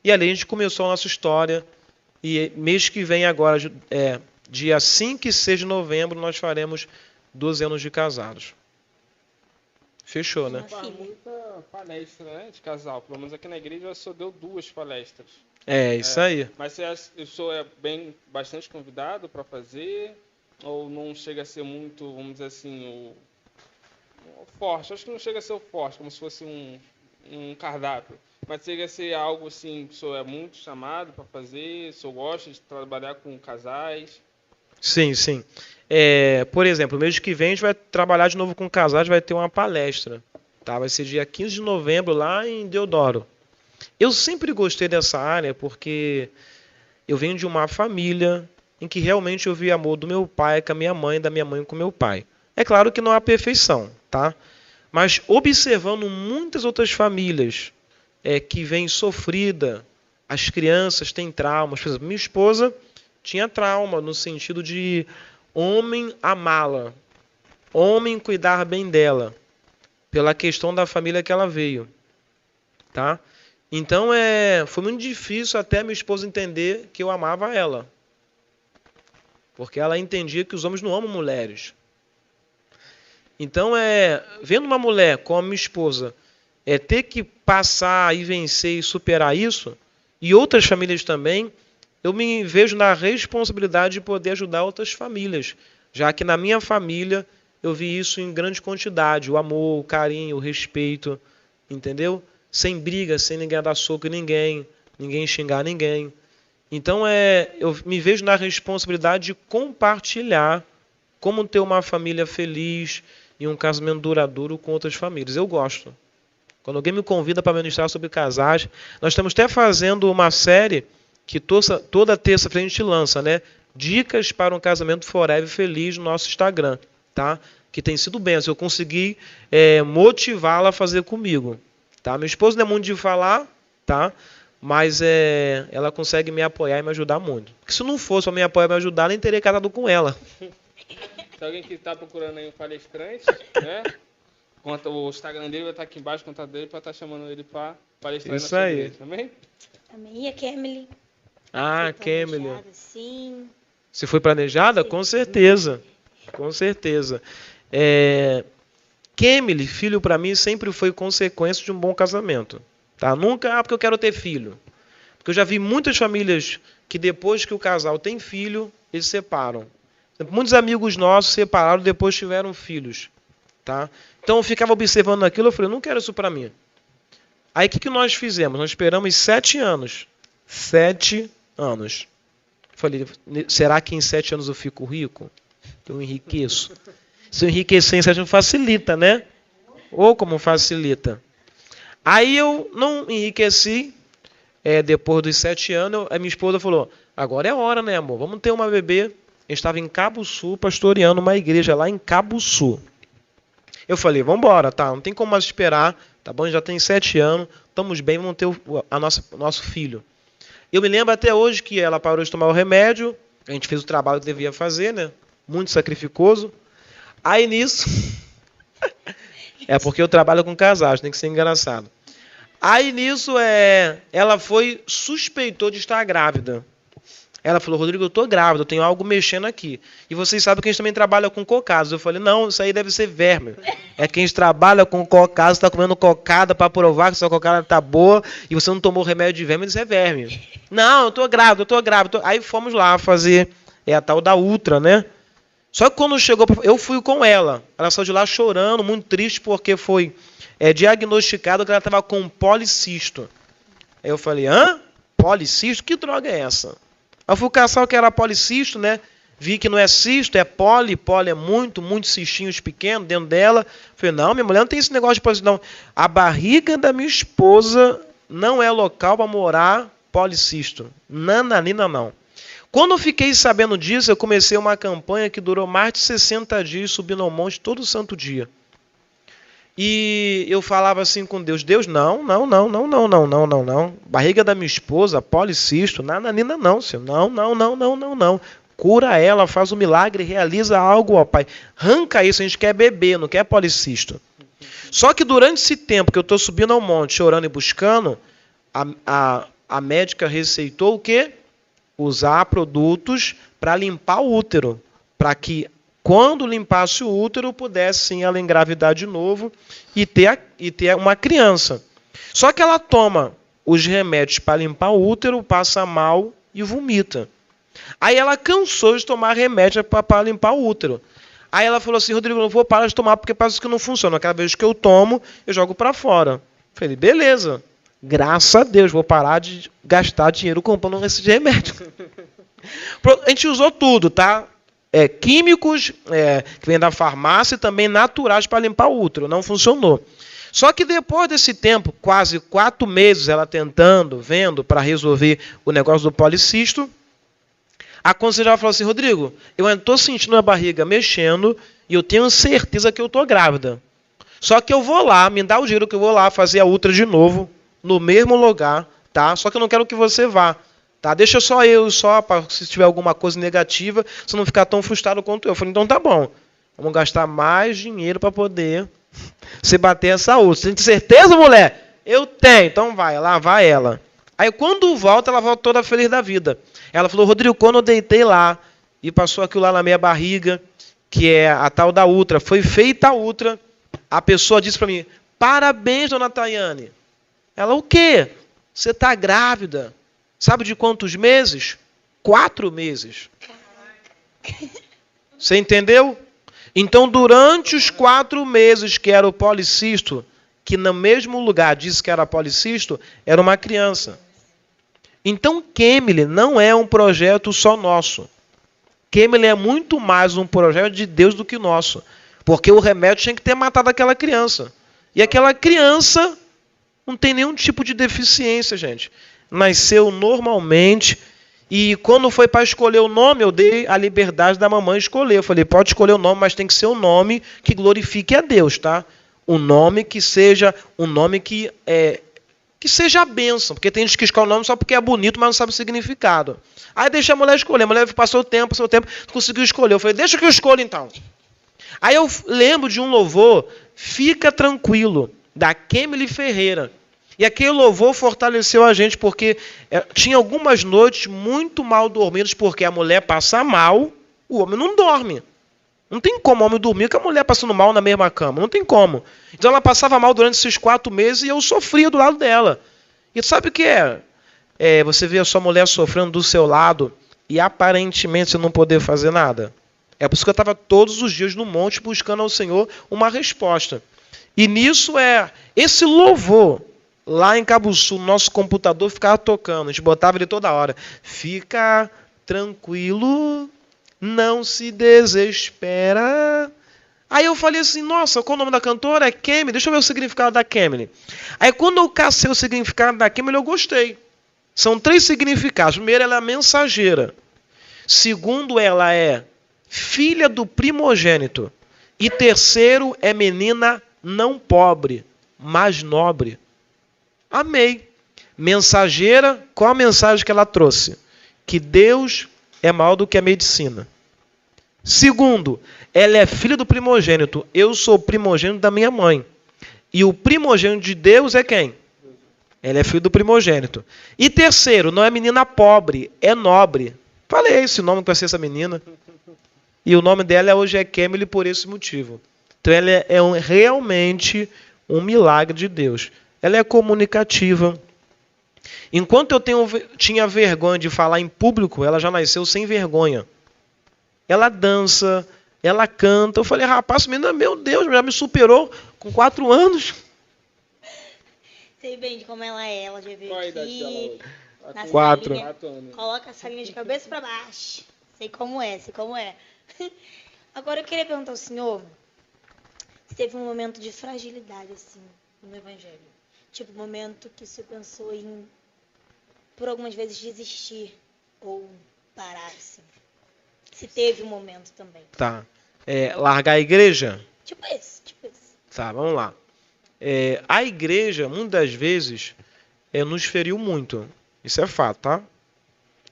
E ali a gente começou a nossa história. E mês que vem agora, dia 5 e 6 de novembro, nós faremos 12 anos de casados. Fechou, né? Faz muita palestra, né, de casal. Pelo menos aqui na igreja só deu 2 palestras. Isso aí. Mas o senhor bastante convidado para fazer? Ou não chega a ser muito, vamos dizer assim, o forte? Acho que não chega a ser o forte, como se fosse um cardápio. Mas chega a ser algo assim, que o senhor é muito chamado para fazer? O senhor gosta de trabalhar com casais? Sim. Por exemplo, mês que vem a gente vai trabalhar de novo com casais, vai ter uma palestra. Tá? Vai ser dia 15 de novembro lá em Deodoro. Eu sempre gostei dessa área porque eu venho de uma família em que realmente eu vi amor do meu pai com a minha mãe, da minha mãe com o meu pai. É claro que não há perfeição, tá? Mas observando muitas outras famílias que vêm sofrida, as crianças têm traumas. Por exemplo, minha esposa tinha trauma no sentido de homem amá-la, homem cuidar bem dela, pela questão da família que ela veio, tá? Então foi muito difícil até minha esposa entender que eu amava ela, porque ela entendia que os homens não amam mulheres. Então vendo uma mulher como a minha esposa ter que passar e vencer e superar isso, e outras famílias também, eu me vejo na responsabilidade de poder ajudar outras famílias, já que na minha família eu vi isso em grande quantidade, o amor, o carinho, o respeito, entendeu? Sem briga, sem ninguém dar soco em ninguém xingar ninguém. Então eu me vejo na responsabilidade de compartilhar como ter uma família feliz e um casamento duradouro com outras famílias. Eu gosto. Quando alguém me convida para ministrar sobre casais, nós estamos até fazendo uma série que toda terça-feira a gente lança, né? Dicas para um casamento forever feliz no nosso Instagram, tá? Que tem sido bem. Eu consegui motivá-la a fazer comigo, tá? Minha esposa não é muito de falar, tá? Mas ela consegue me apoiar e me ajudar muito. Porque se não fosse para me apoiar e me ajudar, nem teria casado com ela. Se alguém que está procurando aí um palestrante, né? O Instagram dele vai estar aqui embaixo, o contato dele, para estar chamando ele para palestrar isso na sua aí. igreja, amém? Amém. E a Kemily? Ah, Kemily. Sim. Se foi planejada? Sim. Com certeza. Com certeza. Kemily, filho para mim, sempre foi consequência de um bom casamento. Tá? Nunca, porque eu quero ter filho. Porque eu já vi muitas famílias que depois que o casal tem filho, eles separam. Muitos amigos nossos separaram depois tiveram filhos. Tá? Então eu ficava observando aquilo, eu falei, não quero isso para mim. Aí o que nós fizemos? Nós esperamos 7 anos. 7 anos. Falei, será que em 7 anos eu fico rico? Eu enriqueço. Se eu enriquecer em 7 anos, facilita, né? Ou como facilita. Aí eu não enriqueci. Depois dos 7 anos, a minha esposa falou, agora é hora, né, amor? Vamos ter uma bebê. Eu estava em Cabo Sul, pastoreando uma igreja lá em Cabo Sul. Eu falei, vamos embora, tá? Não tem como mais esperar, tá bom? Já tem 7 anos, estamos bem, vamos ter o nosso filho. Eu me lembro até hoje que ela parou de tomar o remédio, a gente fez o trabalho que devia fazer, né? Muito sacrificoso. Aí nisso... porque eu trabalho com casais, tem que ser engraçado. Aí nisso, ela suspeitou de estar grávida. Ela falou, Rodrigo, eu estou grávida, eu tenho algo mexendo aqui. E vocês sabem que a gente também trabalha com cocados. Eu falei, não, isso aí deve ser verme. É que a gente trabalha com cocados, está comendo cocada para provar que sua cocada está boa e você não tomou remédio de verme, isso é verme. Não, eu estou grávida, Aí fomos lá fazer a tal da Ultra, né? Só que quando chegou, eu fui com ela. Ela saiu de lá chorando, muito triste, porque foi diagnosticado que ela estava com policisto. Aí eu falei, hã? Policisto? Que droga é essa? Aí eu fui caçar o que era policisto, né? Vi que não é cisto, é poli. Poli é muitos cistinhos pequenos dentro dela. Falei, não, minha mulher não tem esse negócio de policisto, não. A barriga da minha esposa não é local para morar policisto. Nananina, não. Quando eu fiquei sabendo disso, eu comecei uma campanha que durou mais de 60 dias, subindo ao monte todo santo dia. E eu falava assim com Deus, não. Barriga da minha esposa, policisto, nananina não, Senhor. Não. Cura ela, faz um milagre, realiza algo, ó Pai. Arranca isso, a gente quer beber, não quer policisto. Só que durante esse tempo que eu estou subindo ao monte, chorando e buscando, a médica receitou o quê? Usar produtos para limpar o útero, para que quando limpasse o útero, pudesse sim ela engravidar de novo e ter uma criança. Só que ela toma os remédios para limpar o útero, passa mal e vomita. Aí ela cansou de tomar remédio para limpar o útero. Aí ela falou assim, Rodrigo, não vou parar de tomar porque parece que não funciona. Cada vez que eu tomo, eu jogo para fora. Falei, beleza. Graças a Deus, vou parar de gastar dinheiro comprando esse remédio. A gente usou tudo, tá? Químicos que vêm da farmácia e também naturais para limpar o útero. Não funcionou. Só que depois desse tempo, quase 4 meses, ela tentando, vendo, para resolver o negócio do policisto, a conselheira falou assim, Rodrigo, eu ainda estou sentindo a barriga mexendo e eu tenho certeza que eu estou grávida. Só que eu vou lá, me dá o dinheiro que eu vou lá fazer a ultra de novo, no mesmo lugar, tá? Só que eu não quero que você vá. Tá? Deixa só para se tiver alguma coisa negativa, você não ficar tão frustrado quanto eu. Eu falei, então tá bom. Vamos gastar mais dinheiro para poder você bater essa ultra. Você tem certeza, mulher? Eu tenho. Então vai, lá vai ela. Aí quando volta, ela volta toda feliz da vida. Ela falou, Rodrigo, quando eu deitei lá e passou aquilo lá na minha barriga, que é a tal da ultra, foi feita a ultra, a pessoa disse para mim, parabéns, dona Tayane. Ela, o quê? Você está grávida. Sabe de quantos meses? 4 meses. Você entendeu? Então, durante os 4 meses que era o policisto, que no mesmo lugar disse que era policisto, era uma criança. Então, Kemily não é um projeto só nosso. Kemily é muito mais um projeto de Deus do que nosso. Porque o remédio tinha que ter matado aquela criança. E aquela criança não tem nenhum tipo de deficiência, gente. Nasceu normalmente. E quando foi para escolher o nome, eu dei a liberdade da mamãe escolher. Eu falei, pode escolher o nome, mas tem que ser um nome que glorifique a Deus, tá? Um nome que seja um nome que seja a bênção. Porque tem gente que escolhe o nome só porque é bonito, mas não sabe o significado. Aí deixa a mulher escolher. A mulher passou o tempo, conseguiu escolher. Eu falei, deixa que eu escolha então. Aí eu lembro de um louvor, Fica Tranquilo, da Kemily Ferreira. E aquele louvor fortaleceu a gente, porque tinha algumas noites muito mal dormidas, porque a mulher passa mal, o homem não dorme. Não tem como o homem dormir com a mulher passando mal na mesma cama. Não tem como. Então ela passava mal durante esses 4 meses e eu sofria do lado dela. E sabe o que é? Você vê a sua mulher sofrendo do seu lado e aparentemente você não poder fazer nada. É por isso que eu estava todos os dias no monte buscando ao Senhor uma resposta. E nisso esse louvor, lá em Cabo Sul, nosso computador ficava tocando. A gente botava ele toda hora. Fica tranquilo, não se desespera. Aí eu falei assim, nossa, qual o nome da cantora? É Kemily. Deixa eu ver o significado da Kemily. Aí quando eu cacei o significado da Kemily, eu gostei. São 3 significados. Primeiro, ela é mensageira. Segundo, ela é filha do primogênito. E terceiro, é menina não pobre, mas nobre. Amei. Mensageira, qual a mensagem que ela trouxe? Que Deus é maior do que a medicina. Segundo, ela é filha do primogênito. Eu sou primogênito da minha mãe. E o primogênito de Deus é quem? Ela é filho do primogênito. E terceiro, não é menina pobre, é nobre. Falei esse nome que vai ser essa menina. E o nome dela hoje é Kemily por esse motivo. Então ela é realmente um milagre de Deus. Ela é comunicativa. Enquanto eu tinha vergonha de falar em público, ela já nasceu sem vergonha. Ela dança, ela canta. Eu falei, rapaz, essa menina, meu Deus, já me superou com 4 anos. Sei bem de como ela é. Ela já veio Qual a idade dela aqui. hoje? Na 4. salinha, 4 anos. coloca a salinha de cabeça para baixo. Sei como é. Agora eu queria perguntar ao senhor se teve um momento de fragilidade, assim, no Evangelho. Tipo, um momento que você pensou em, por algumas vezes, desistir ou parar, assim. Se teve um momento também. Tá. Largar a igreja? Tipo esse. Tá, vamos lá. A igreja, muitas vezes, nos feriu muito. Isso é fato, tá?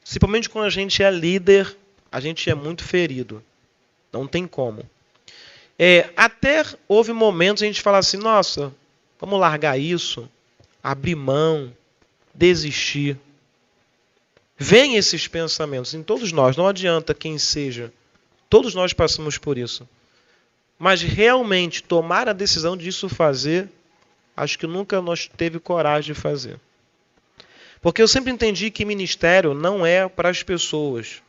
Principalmente quando a gente é líder, a gente é muito ferido. Não tem como. Até houve momentos a gente fala assim, nossa, vamos largar isso, abrir mão, desistir. Vem esses pensamentos em todos nós, não adianta quem seja. Todos nós passamos por isso. Mas realmente tomar a decisão disso fazer, acho que nunca nós teve coragem de fazer. Porque eu sempre entendi que ministério não é para as pessoas.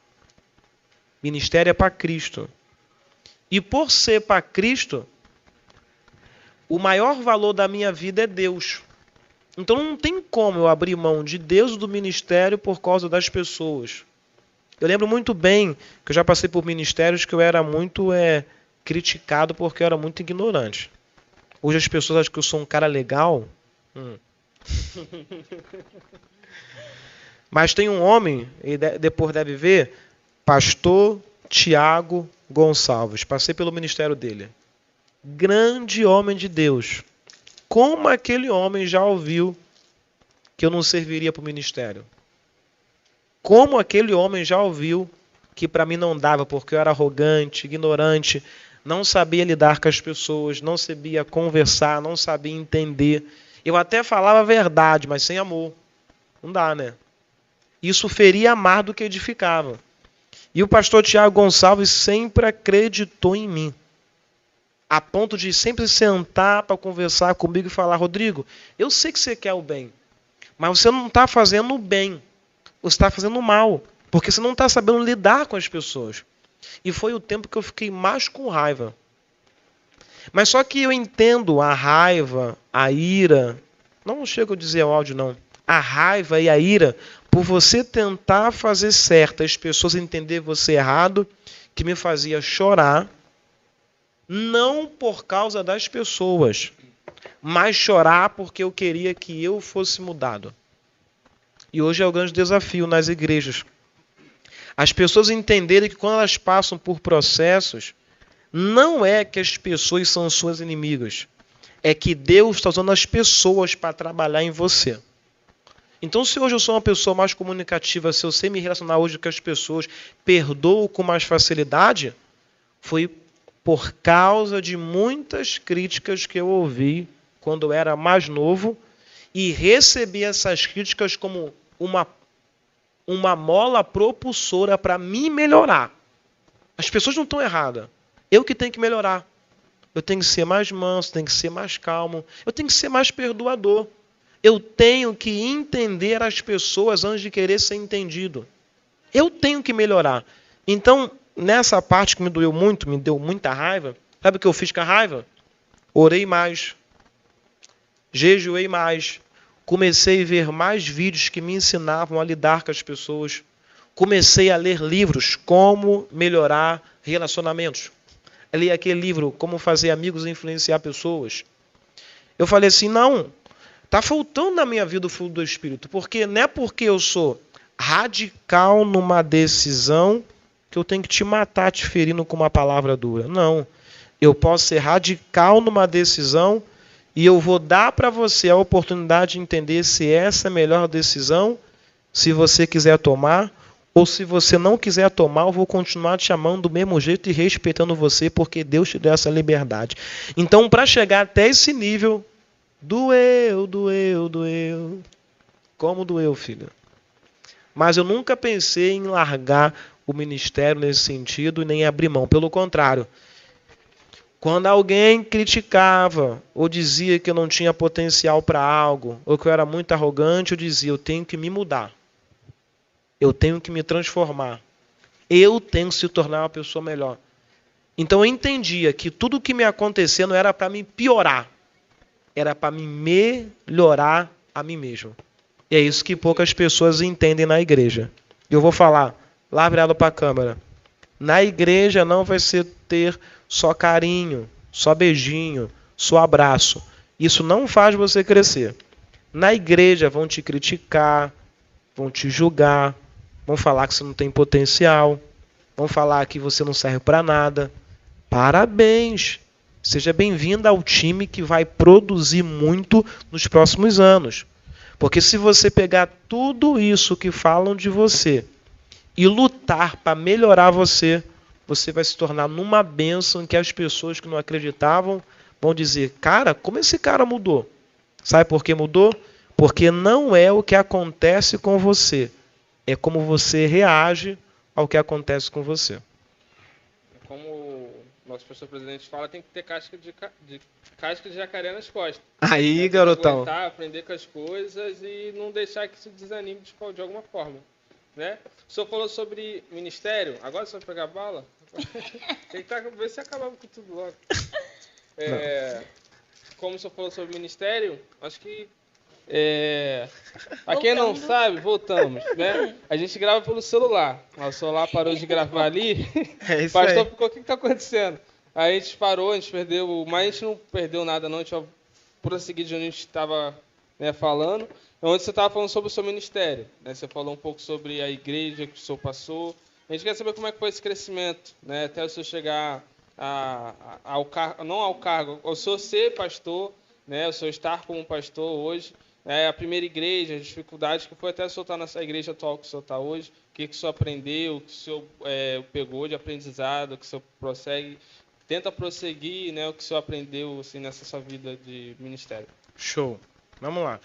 Ministério é para Cristo. E por ser para Cristo, o maior valor da minha vida é Deus. Então não tem como eu abrir mão de Deus e do ministério por causa das pessoas. Eu lembro muito bem que eu já passei por ministérios que eu era muito criticado porque eu era muito ignorante. Hoje as pessoas acham que eu sou um cara legal. Mas tem um homem, e depois deve ver, pastor Tiago Gonçalves. Passei pelo ministério dele. Grande homem de Deus. Como aquele homem já ouviu que eu não serviria para o ministério? Como aquele homem já ouviu que para mim não dava porque eu era arrogante, ignorante, não sabia lidar com as pessoas, não sabia conversar, não sabia entender. Eu até falava a verdade, mas sem amor. Não dá, né? Isso feria mais do que edificava. E o pastor Tiago Gonçalves sempre acreditou em mim. A ponto de sempre sentar para conversar comigo e falar, Rodrigo, eu sei que você quer o bem, mas você não está fazendo o bem. Você está fazendo o mal, porque você não está sabendo lidar com as pessoas. E foi o tempo que eu fiquei mais com raiva. Mas só que eu entendo a raiva, a ira, não chego a dizer o áudio não, a raiva e a ira por você tentar fazer certo, as pessoas entender você errado, que me fazia chorar, não por causa das pessoas, mas chorar porque eu queria que eu fosse mudado. E hoje é o grande desafio nas igrejas. As pessoas entenderem que quando elas passam por processos, não é que as pessoas são suas inimigas. É que Deus está usando as pessoas para trabalhar em você. Então, se hoje eu sou uma pessoa mais comunicativa, se eu sei me relacionar hoje com as pessoas, perdoo com mais facilidade, foi por causa de muitas críticas que eu ouvi quando eu era mais novo e recebi essas críticas como uma mola propulsora para me melhorar. As pessoas não estão erradas. Eu que tenho que melhorar. Eu tenho que ser mais manso, tenho que ser mais calmo, eu tenho que ser mais perdoador. Eu tenho que entender as pessoas antes de querer ser entendido. Eu tenho que melhorar. Então, nessa parte que me doeu muito, me deu muita raiva, sabe o que eu fiz com a raiva? Orei mais. Jejuei mais. Comecei a ver mais vídeos que me ensinavam a lidar com as pessoas. Comecei a ler livros, como melhorar relacionamentos. Eu li aquele livro, Como Fazer Amigos e Influenciar Pessoas. Eu falei assim, não, está faltando na minha vida o fruto do Espírito, porque não é porque eu sou radical numa decisão que eu tenho que te matar te ferindo com uma palavra dura. Não, eu posso ser radical numa decisão e eu vou dar para você a oportunidade de entender se essa é a melhor decisão, se você quiser tomar, ou se você não quiser tomar, eu vou continuar te amando do mesmo jeito e respeitando você, porque Deus te deu essa liberdade. Então, para chegar até esse nível, doeu. Como doeu, filho? Mas eu nunca pensei em largar o ministério nesse sentido e nem abrir mão. Pelo contrário, quando alguém criticava ou dizia que eu não tinha potencial para algo, ou que eu era muito arrogante, eu dizia, eu tenho que me mudar. Eu tenho que me transformar. Eu tenho que se tornar uma pessoa melhor. Então eu entendia que tudo que me acontecia não era para me piorar. Era para me melhorar a mim mesmo. E é isso que poucas pessoas entendem na igreja. Eu vou falar, lá virado para a câmera. Na igreja não vai ser ter só carinho, só beijinho, só abraço. Isso não faz você crescer. Na igreja vão te criticar, vão te julgar, vão falar que você não tem potencial, vão falar que você não serve para nada. Parabéns! Seja bem-vindo ao time que vai produzir muito nos próximos anos. Porque se você pegar tudo isso que falam de você e lutar para melhorar você, você vai se tornar numa bênção em que as pessoas que não acreditavam vão dizer, cara, como esse cara mudou? Sabe por que mudou? Porque não é o que acontece com você, é como você reage ao que acontece com você. Como o nosso pastor presidente fala, tem que ter casca de jacaré nas costas. Aí, garotão. Aguentar, aprender com as coisas e não deixar que isso desanime de alguma forma. Né? O senhor falou sobre ministério, agora você vai pegar a bala? Tem que ver se acabava com tudo logo. Como o senhor falou sobre ministério, acho que para quem não sabe, voltamos, né? A gente grava pelo celular. O celular parou de gravar ali. É isso pastor aí. ficou, o que está acontecendo? Aí a gente parou, a gente perdeu, mas a gente não perdeu nada não, a gente vai prosseguir de onde a gente estava, né, falando. Onde você estava falando sobre o seu ministério, né? Você falou um pouco sobre a igreja que o senhor passou. A gente quer saber como é que foi esse crescimento, né? Até o senhor chegar ao cargo, não ao cargo, ao senhor ser pastor, né? O senhor estar como pastor hoje. A primeira igreja, as dificuldades que foi até o senhor estar nessa igreja atual que o senhor está hoje, o que o senhor aprendeu, o que o senhor pegou de aprendizado, o que o senhor tenta prosseguir, né, o que o senhor aprendeu assim, nessa sua vida de ministério. Show. Vamos lá.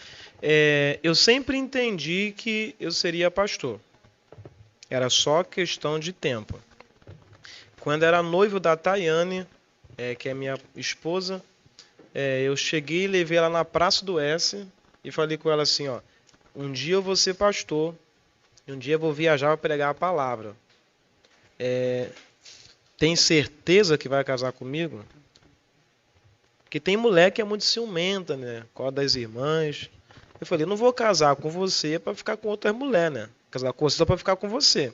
Eu sempre entendi que eu seria pastor. Era só questão de tempo. Quando era noivo da Tayane, que é minha esposa, eu cheguei e levei ela na Praça do S e falei com ela assim, ó, um dia eu vou ser pastor, e um dia eu vou viajar para pregar a palavra. Tem certeza que vai casar comigo? Porque tem mulher que é muito ciumenta, né? Qual das irmãs. Eu falei, não vou casar com você para ficar com outras mulheres, né? Casar com você só para ficar com você.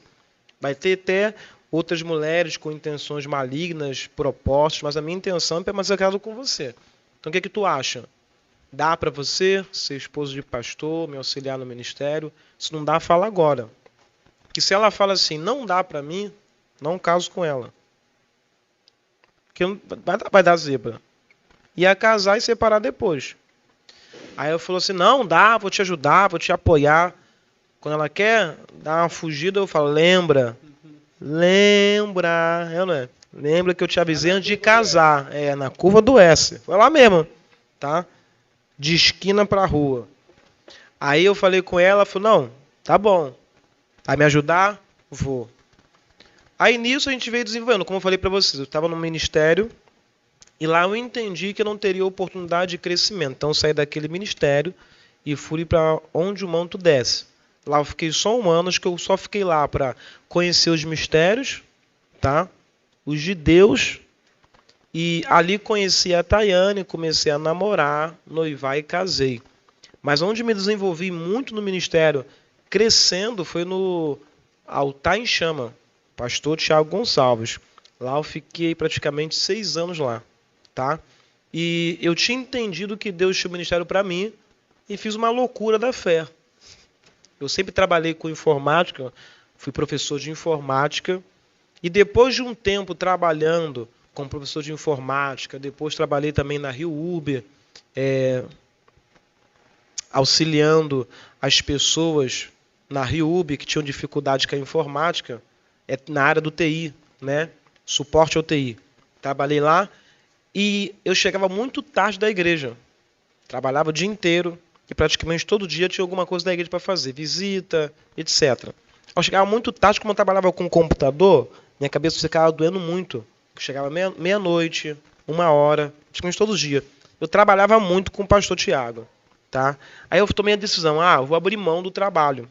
Vai ter até outras mulheres com intenções malignas, propostas, mas a minha intenção é permanecer casado com você. Então o que tu acha? Dá para você ser esposo de pastor, me auxiliar no ministério? Se não dá, fala agora. Que se ela fala assim, não dá para mim, não caso com ela. Porque vai dar zebra. Ia casar e separar depois. Aí eu falou assim, não, dá, vou te ajudar, vou te apoiar. Quando ela quer dar uma fugida, eu falo, lembra, não é? Lembra que eu te avisei antes de casar. Na curva do S. Foi lá mesmo, tá? De esquina pra rua. Aí eu falei com ela, falou, não, tá bom. Vai me ajudar? Vou. Aí nisso a gente veio desenvolvendo, como eu falei pra vocês, eu estava no ministério e lá eu entendi que eu não teria oportunidade de crescimento. Então eu saí daquele ministério e fui para onde o manto desce. Lá eu fiquei só 1 ano, acho que eu só fiquei lá para conhecer os mistérios, tá? Os de Deus. E ali conheci a Tayane, comecei a namorar, noivar e casei. Mas onde me desenvolvi muito no ministério, crescendo, foi no Altar em Chama, pastor Tiago Gonçalves. Lá eu fiquei praticamente 6 anos lá, tá? E eu tinha entendido que Deus tinha um ministério para mim e fiz uma loucura da fé. Eu sempre trabalhei com informática, fui professor de informática, e depois de um tempo trabalhando como professor de informática, depois trabalhei também na Rio Uber, auxiliando as pessoas na Rio Uber que tinham dificuldade com a informática, na área do TI, né? Suporte ao TI. Trabalhei lá e eu chegava muito tarde da igreja. Trabalhava o dia inteiro e praticamente todo dia tinha alguma coisa da igreja para fazer, visita, etc. Eu chegava muito tarde, como eu trabalhava com computador, minha cabeça ficava doendo muito. Eu chegava meia-noite, 1h, praticamente todo dia. Eu trabalhava muito com o pastor Tiago. Tá? Aí eu tomei a decisão, eu vou abrir mão do trabalho.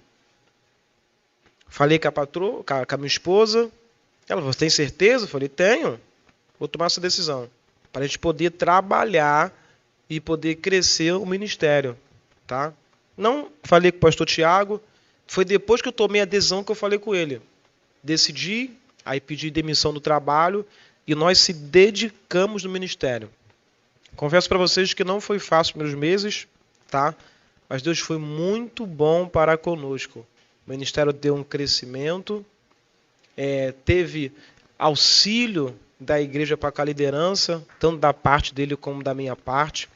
Falei com a patroa, com a minha esposa. Ela falou, você tem certeza? Eu falei, tenho. Vou tomar essa decisão. Para a gente poder trabalhar e poder crescer o ministério. Tá? Não falei com o pastor Tiago. Foi depois que eu tomei a decisão que eu falei com ele. Decidi, aí pedi demissão do trabalho e nós se dedicamos no ministério. Confesso para vocês que não foi fácil os primeiros meses, tá? Mas Deus foi muito bom para conosco. O ministério deu um crescimento, teve auxílio da igreja para com a liderança, tanto da parte dele como da minha parte,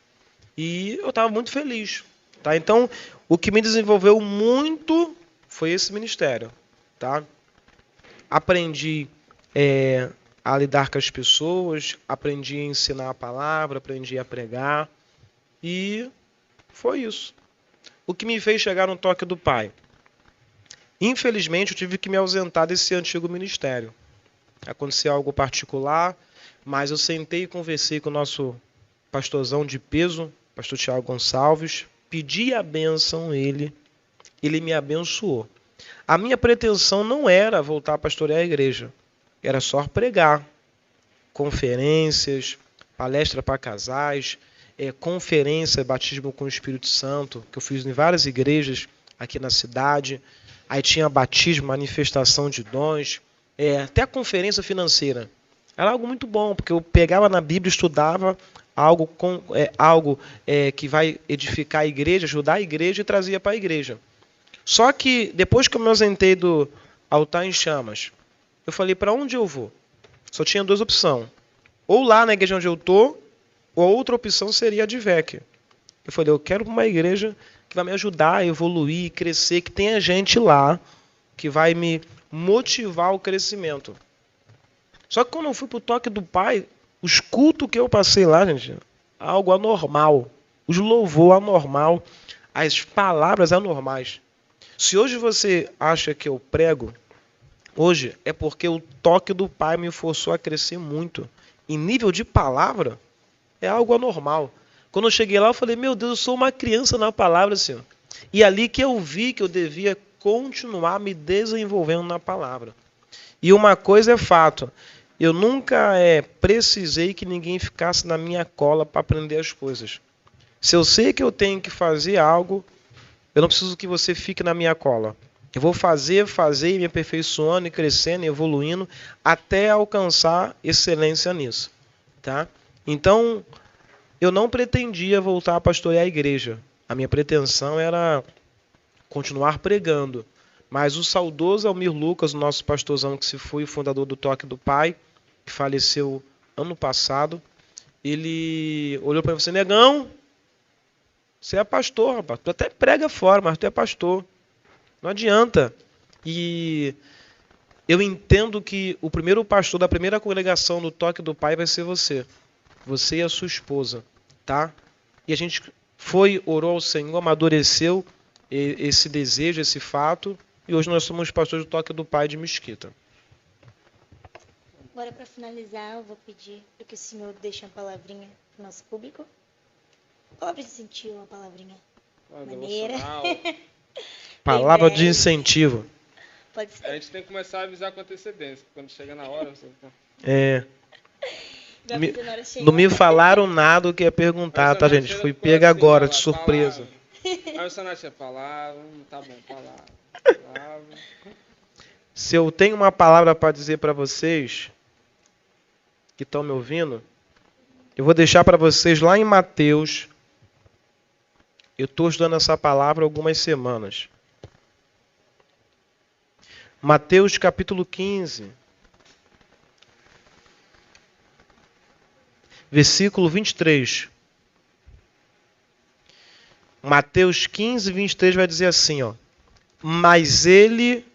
e eu estava muito feliz. Tá? Então, o que me desenvolveu muito foi esse ministério. Tá? Aprendi a lidar com as pessoas, aprendi a ensinar a palavra, aprendi a pregar, e foi isso. O que me fez chegar no toque do Pai. Infelizmente, eu tive que me ausentar desse antigo ministério. Aconteceu algo particular, mas eu sentei e conversei com o nosso pastorzão de peso, pastor Tiago Gonçalves, pedi a bênção ele me abençoou. A minha pretensão não era voltar a pastorear a igreja, era só pregar. Conferências, palestra para casais, conferência, batismo com o Espírito Santo, que eu fiz em várias igrejas aqui na cidade. Aí tinha batismo, manifestação de dons, até a conferência financeira. Era algo muito bom, porque eu pegava na Bíblia, estudava algo que vai edificar a igreja, ajudar a igreja e trazia para a igreja. Só que depois que eu me ausentei do Altar em Chamas, eu falei, para onde eu vou? Só tinha 2 opções. Ou lá na igreja onde eu estou, ou a outra opção seria a de VEC. Eu falei, eu quero uma igreja que vai me ajudar a evoluir, crescer, que tenha gente lá que vai me motivar ao crescimento. Só que quando eu fui para o toque do Pai, os cultos que eu passei lá, gente, algo anormal. Os louvor anormal, as palavras anormais. Se hoje você acha que eu prego, hoje é porque o toque do Pai me forçou a crescer muito. Em nível de palavra, é algo anormal. Quando eu cheguei lá, eu falei, meu Deus, eu sou uma criança na palavra, Senhor. E ali que eu vi que eu devia continuar me desenvolvendo na palavra. E uma coisa é fato, eu nunca precisei que ninguém ficasse na minha cola para aprender as coisas. Se eu sei que eu tenho que fazer algo, eu não preciso que você fique na minha cola. Eu vou fazer, e me aperfeiçoando, e crescendo, e evoluindo, até alcançar excelência nisso. Tá? Então, eu não pretendia voltar a pastorear a igreja. A minha pretensão era continuar pregando. Mas o saudoso Almir Lucas, o nosso pastorzão que se foi, fundador do Toque do Pai, que faleceu ano passado, ele olhou para mim e falou, negão, você é pastor, rapaz. Tu até prega fora, mas tu é pastor. Não adianta. E eu entendo que o primeiro pastor da primeira congregação do Toque do Pai vai ser você. Você e a sua esposa. Tá? E a gente orou ao Senhor, amadureceu esse desejo, esse fato. E hoje nós somos pastores do Toque do Pai de Mesquita. Agora, para finalizar, eu vou pedir para que o senhor deixe uma palavrinha para o nosso público. Qual você sentiu uma palavrinha? maneira. Palavra de incentivo. Pode ser. A gente tem que começar a avisar com antecedência. Quando chega na hora, você... Já avisei na hora cheia. Não me falaram nada o que ia perguntar, tá, gente? Fui pega agora, de surpresa. Aí o Sanati é palavra, tá bom, palavra. Se eu tenho uma palavra para dizer para vocês que estão me ouvindo, eu vou deixar para vocês lá em Mateus. Eu estou estudando essa palavra há algumas semanas. Mateus capítulo 15, versículo 23. Mateus 15, 23 vai dizer assim, ó. Mas ele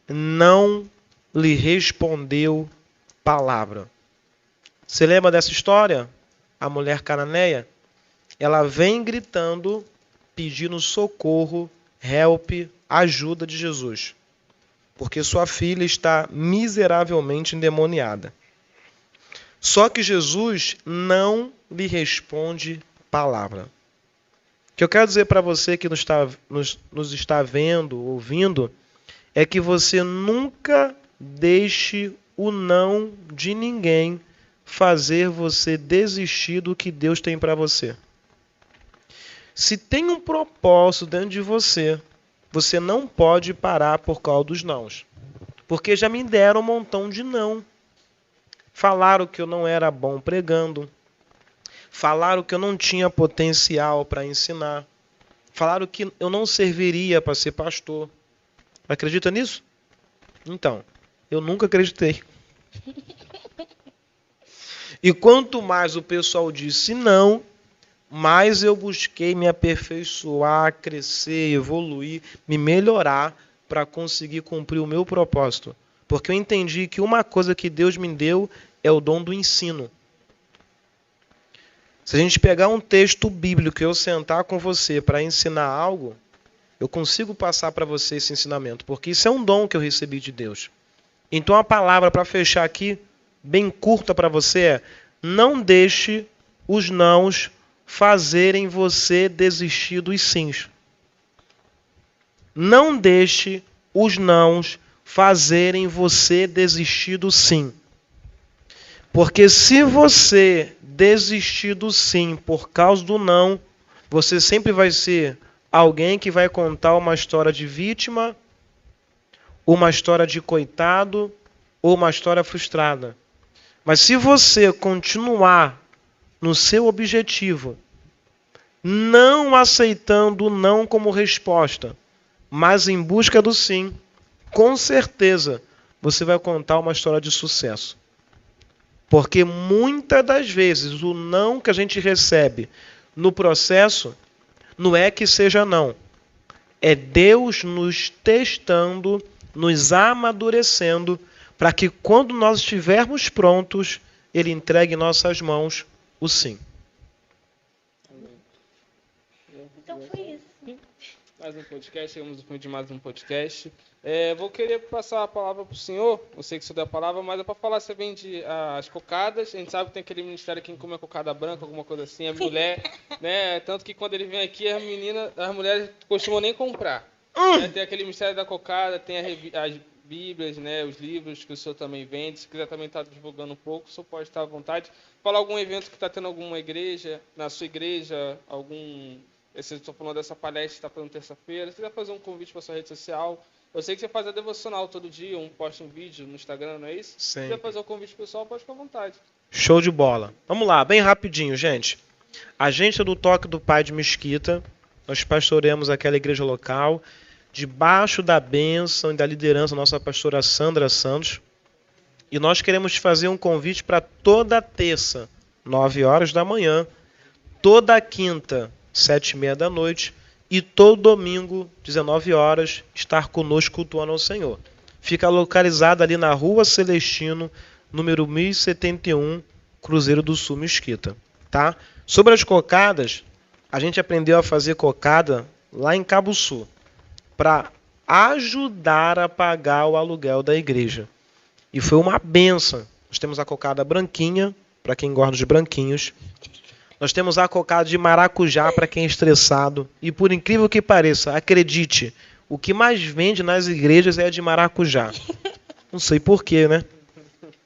não lhe respondeu palavra. Você lembra dessa história? A mulher cananeia, ela vem gritando, pedindo socorro, help, ajuda de Jesus. Porque sua filha está miseravelmente endemoniada. Só que Jesus não lhe responde palavra. O que eu quero dizer para você que nos está vendo, ouvindo, é que você nunca deixe o não de ninguém fazer você desistir do que Deus tem para você. Se tem um propósito dentro de você, você não pode parar por causa dos nãos. Porque já me deram um montão de não. Falaram que eu não era bom pregando. Falaram que eu não tinha potencial para ensinar. Falaram que eu não serviria para ser pastor. Acredita nisso? Então, eu nunca acreditei. E quanto mais o pessoal disse não, mais eu busquei me aperfeiçoar, crescer, evoluir, me melhorar para conseguir cumprir o meu propósito. Porque eu entendi que uma coisa que Deus me deu é o dom do ensino. Se a gente pegar um texto bíblico e eu sentar com você para ensinar algo, eu consigo passar para você esse ensinamento, porque isso é um dom que eu recebi de Deus. Então a palavra para fechar aqui, bem curta para você, é: não deixe os nãos fazerem você desistir dos sims. Não deixe os nãos fazerem você desistir do sim. Porque se você desistir do sim por causa do não, você sempre vai ser alguém que vai contar uma história de vítima, uma história de coitado ou uma história frustrada. Mas se você continuar no seu objetivo, não aceitando o não como resposta, mas em busca do sim, com certeza você vai contar uma história de sucesso. Porque muitas das vezes o não que a gente recebe no processo não é que seja não. É Deus nos testando, nos amadurecendo, para que quando nós estivermos prontos, Ele entregue em nossas mãos o sim. Então foi isso. Mais um podcast, chegamos no fim de mais um podcast. Vou querer passar a palavra para o senhor, eu sei que isso deu a palavra, mas é para falar, você vende as cocadas, a gente sabe que tem aquele ministério que come a cocada branca, alguma coisa assim, a mulher, né? Tanto que quando ele vem aqui, as mulheres costumam nem comprar. Né? Tem aquele ministério da cocada, tem as bíblias, né? Os livros que o senhor também vende, se quiser também estar divulgando um pouco, o senhor pode estar à vontade. Falar algum evento que está tendo alguma igreja, na sua igreja, Você está falando dessa palestra que está fazendo terça-feira. Se quiser fazer um convite para sua rede social, eu sei que você faz a devocional todo dia, posta um vídeo no Instagram, não é isso? Sim. Se quiser fazer o convite pessoal, pode ficar à vontade. Show de bola. Vamos lá, bem rapidinho, gente. A gente é do Toque do Pai de Mesquita. Nós pastoreamos aquela igreja local, debaixo da bênção e da liderança da nossa pastora Sandra Santos. E nós queremos fazer um convite para toda terça, 9 horas da manhã, toda quinta, 7h30 da noite, e todo domingo, 19 horas, estar conosco cultuando ao Senhor. Fica localizado ali na Rua Celestino, número 1071, Cruzeiro do Sul, Mesquita. Tá? Sobre as cocadas, a gente aprendeu a fazer cocada lá em Cabo Sul, para ajudar a pagar o aluguel da igreja. E foi uma benção. Nós temos a cocada branquinha, para quem gosta de branquinhos. Nós temos a cocada de maracujá para quem é estressado. E por incrível que pareça, acredite, o que mais vende nas igrejas é a de maracujá. Não sei porquê, né?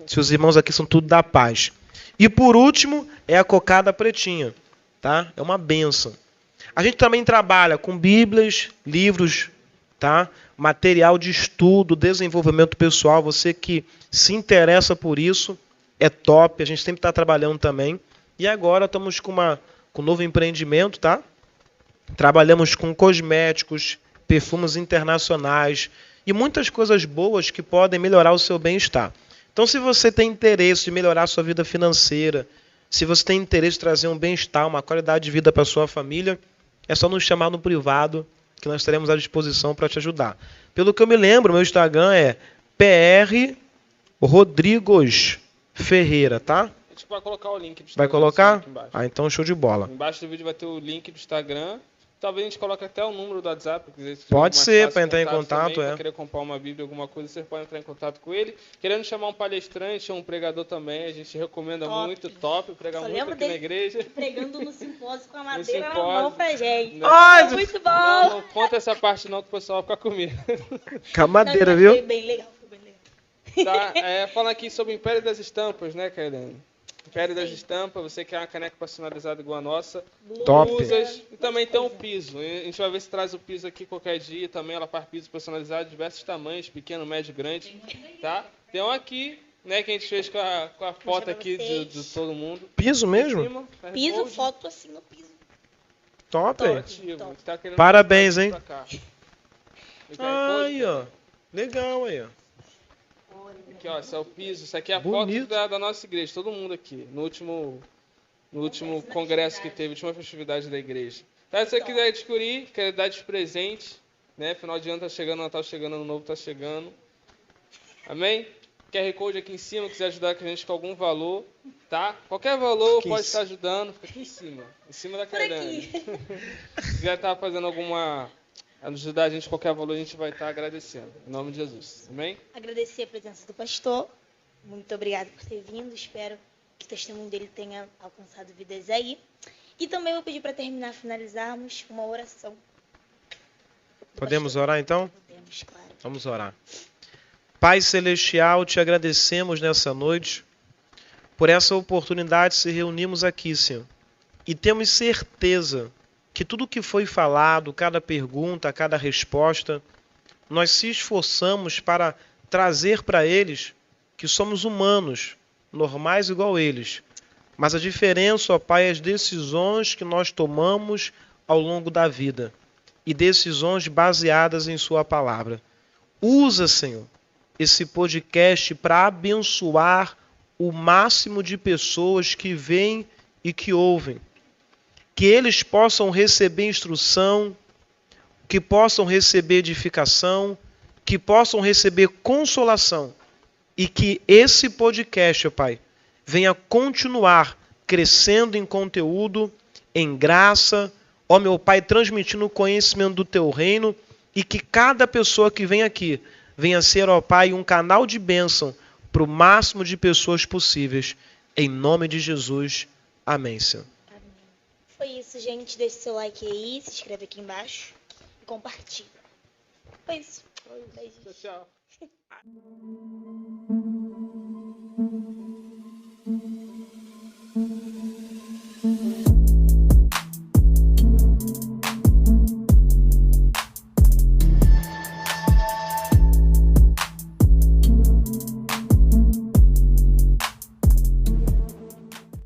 Se os irmãos aqui são tudo da paz. E por último, é a cocada pretinha. Tá? É uma bênção. A gente também trabalha com bíblias, livros, tá? Material de estudo, desenvolvimento pessoal. Você que se interessa por isso, é top. A gente sempre está trabalhando também. E agora estamos com um novo empreendimento, tá? Trabalhamos com cosméticos, perfumes internacionais e muitas coisas boas que podem melhorar o seu bem-estar. Então, se você tem interesse de melhorar a sua vida financeira, se você tem interesse de trazer um bem-estar, uma qualidade de vida para a sua família, é só nos chamar no privado que nós estaremos à disposição para te ajudar. Pelo que eu me lembro, meu Instagram é PR Rodrigos Ferreira, tá? A gente vai colocar o link do Instagram. Vai colocar? Aqui embaixo. Ah, então show de bola. Embaixo do vídeo vai ter o link do Instagram. Talvez a gente coloque até o número do WhatsApp. Pode ser, para entrar em contato. Para querer comprar uma Bíblia, alguma coisa, você pode entrar em contato com ele. Querendo chamar um palestrante ou um pregador também, a gente recomenda muito, top, pregar muito aqui na igreja. Pregando no simpósio com a madeira na mão pra gente. Ai, muito bom! Não conta essa parte não, que o pessoal vai ficar comigo. Com a madeira, viu? Foi bem legal, Tá, falando aqui sobre o Império das Estampas, né, Kailene? Império das Estampas, você quer uma caneca personalizada igual a nossa. Top. Blusas, e também tem um piso. A gente vai ver se traz o piso aqui qualquer dia. Também ela faz piso personalizado, diversos tamanhos, pequeno, médio, grande. Tá? Tem um aqui, né, que a gente fez com a foto aqui de todo mundo. Piso mesmo? Cima, piso, foto assim no piso. Top, hein? Tá parabéns, hein? Aí, ó. Legal aí, ó. Aqui, ó, esse é o piso. Isso aqui é a bonito. foto da nossa igreja, todo mundo aqui. No último congresso que teve, última festividade da igreja. Tá, se você quiser adquirir, quer dar de presente, né? Final de ano tá chegando, Natal chegando, Ano Novo tá chegando. Amém? QR Code aqui em cima, quiser ajudar a gente com algum valor, tá? Qualquer valor aqui pode estar ajudando, fica aqui em cima da Kailene. Se quiser estar fazendo alguma... ajudar a gente qualquer valor, a gente vai estar agradecendo. Em nome de Jesus. Amém? Agradecer a presença do pastor. Muito obrigada por ter vindo. Espero que o testemunho dele tenha alcançado vidas aí. E também vou pedir para terminar, finalizarmos uma oração. Podemos orar então? Podemos, claro. Vamos orar. Pai Celestial, te agradecemos nessa noite por essa oportunidade de se reunirmos aqui, Senhor. E temos certeza que tudo que foi falado, cada pergunta, cada resposta, nós se esforçamos para trazer para eles que somos humanos, normais igual eles. Mas a diferença, ó Pai, é as decisões que nós tomamos ao longo da vida. E decisões baseadas em Sua palavra. Usa, Senhor, esse podcast para abençoar o máximo de pessoas que veem e que ouvem. Que eles possam receber instrução, que possam receber edificação, que possam receber consolação. E que esse podcast, ó Pai, venha continuar crescendo em conteúdo, em graça, ó meu Pai, transmitindo o conhecimento do Teu reino, e que cada pessoa que vem aqui venha ser, ó Pai, um canal de bênção para o máximo de pessoas possíveis. Em nome de Jesus. Amém, Senhor. Foi isso, gente. Deixe seu like aí, se inscreve aqui embaixo e compartilha. Foi isso. Tchau, tchau.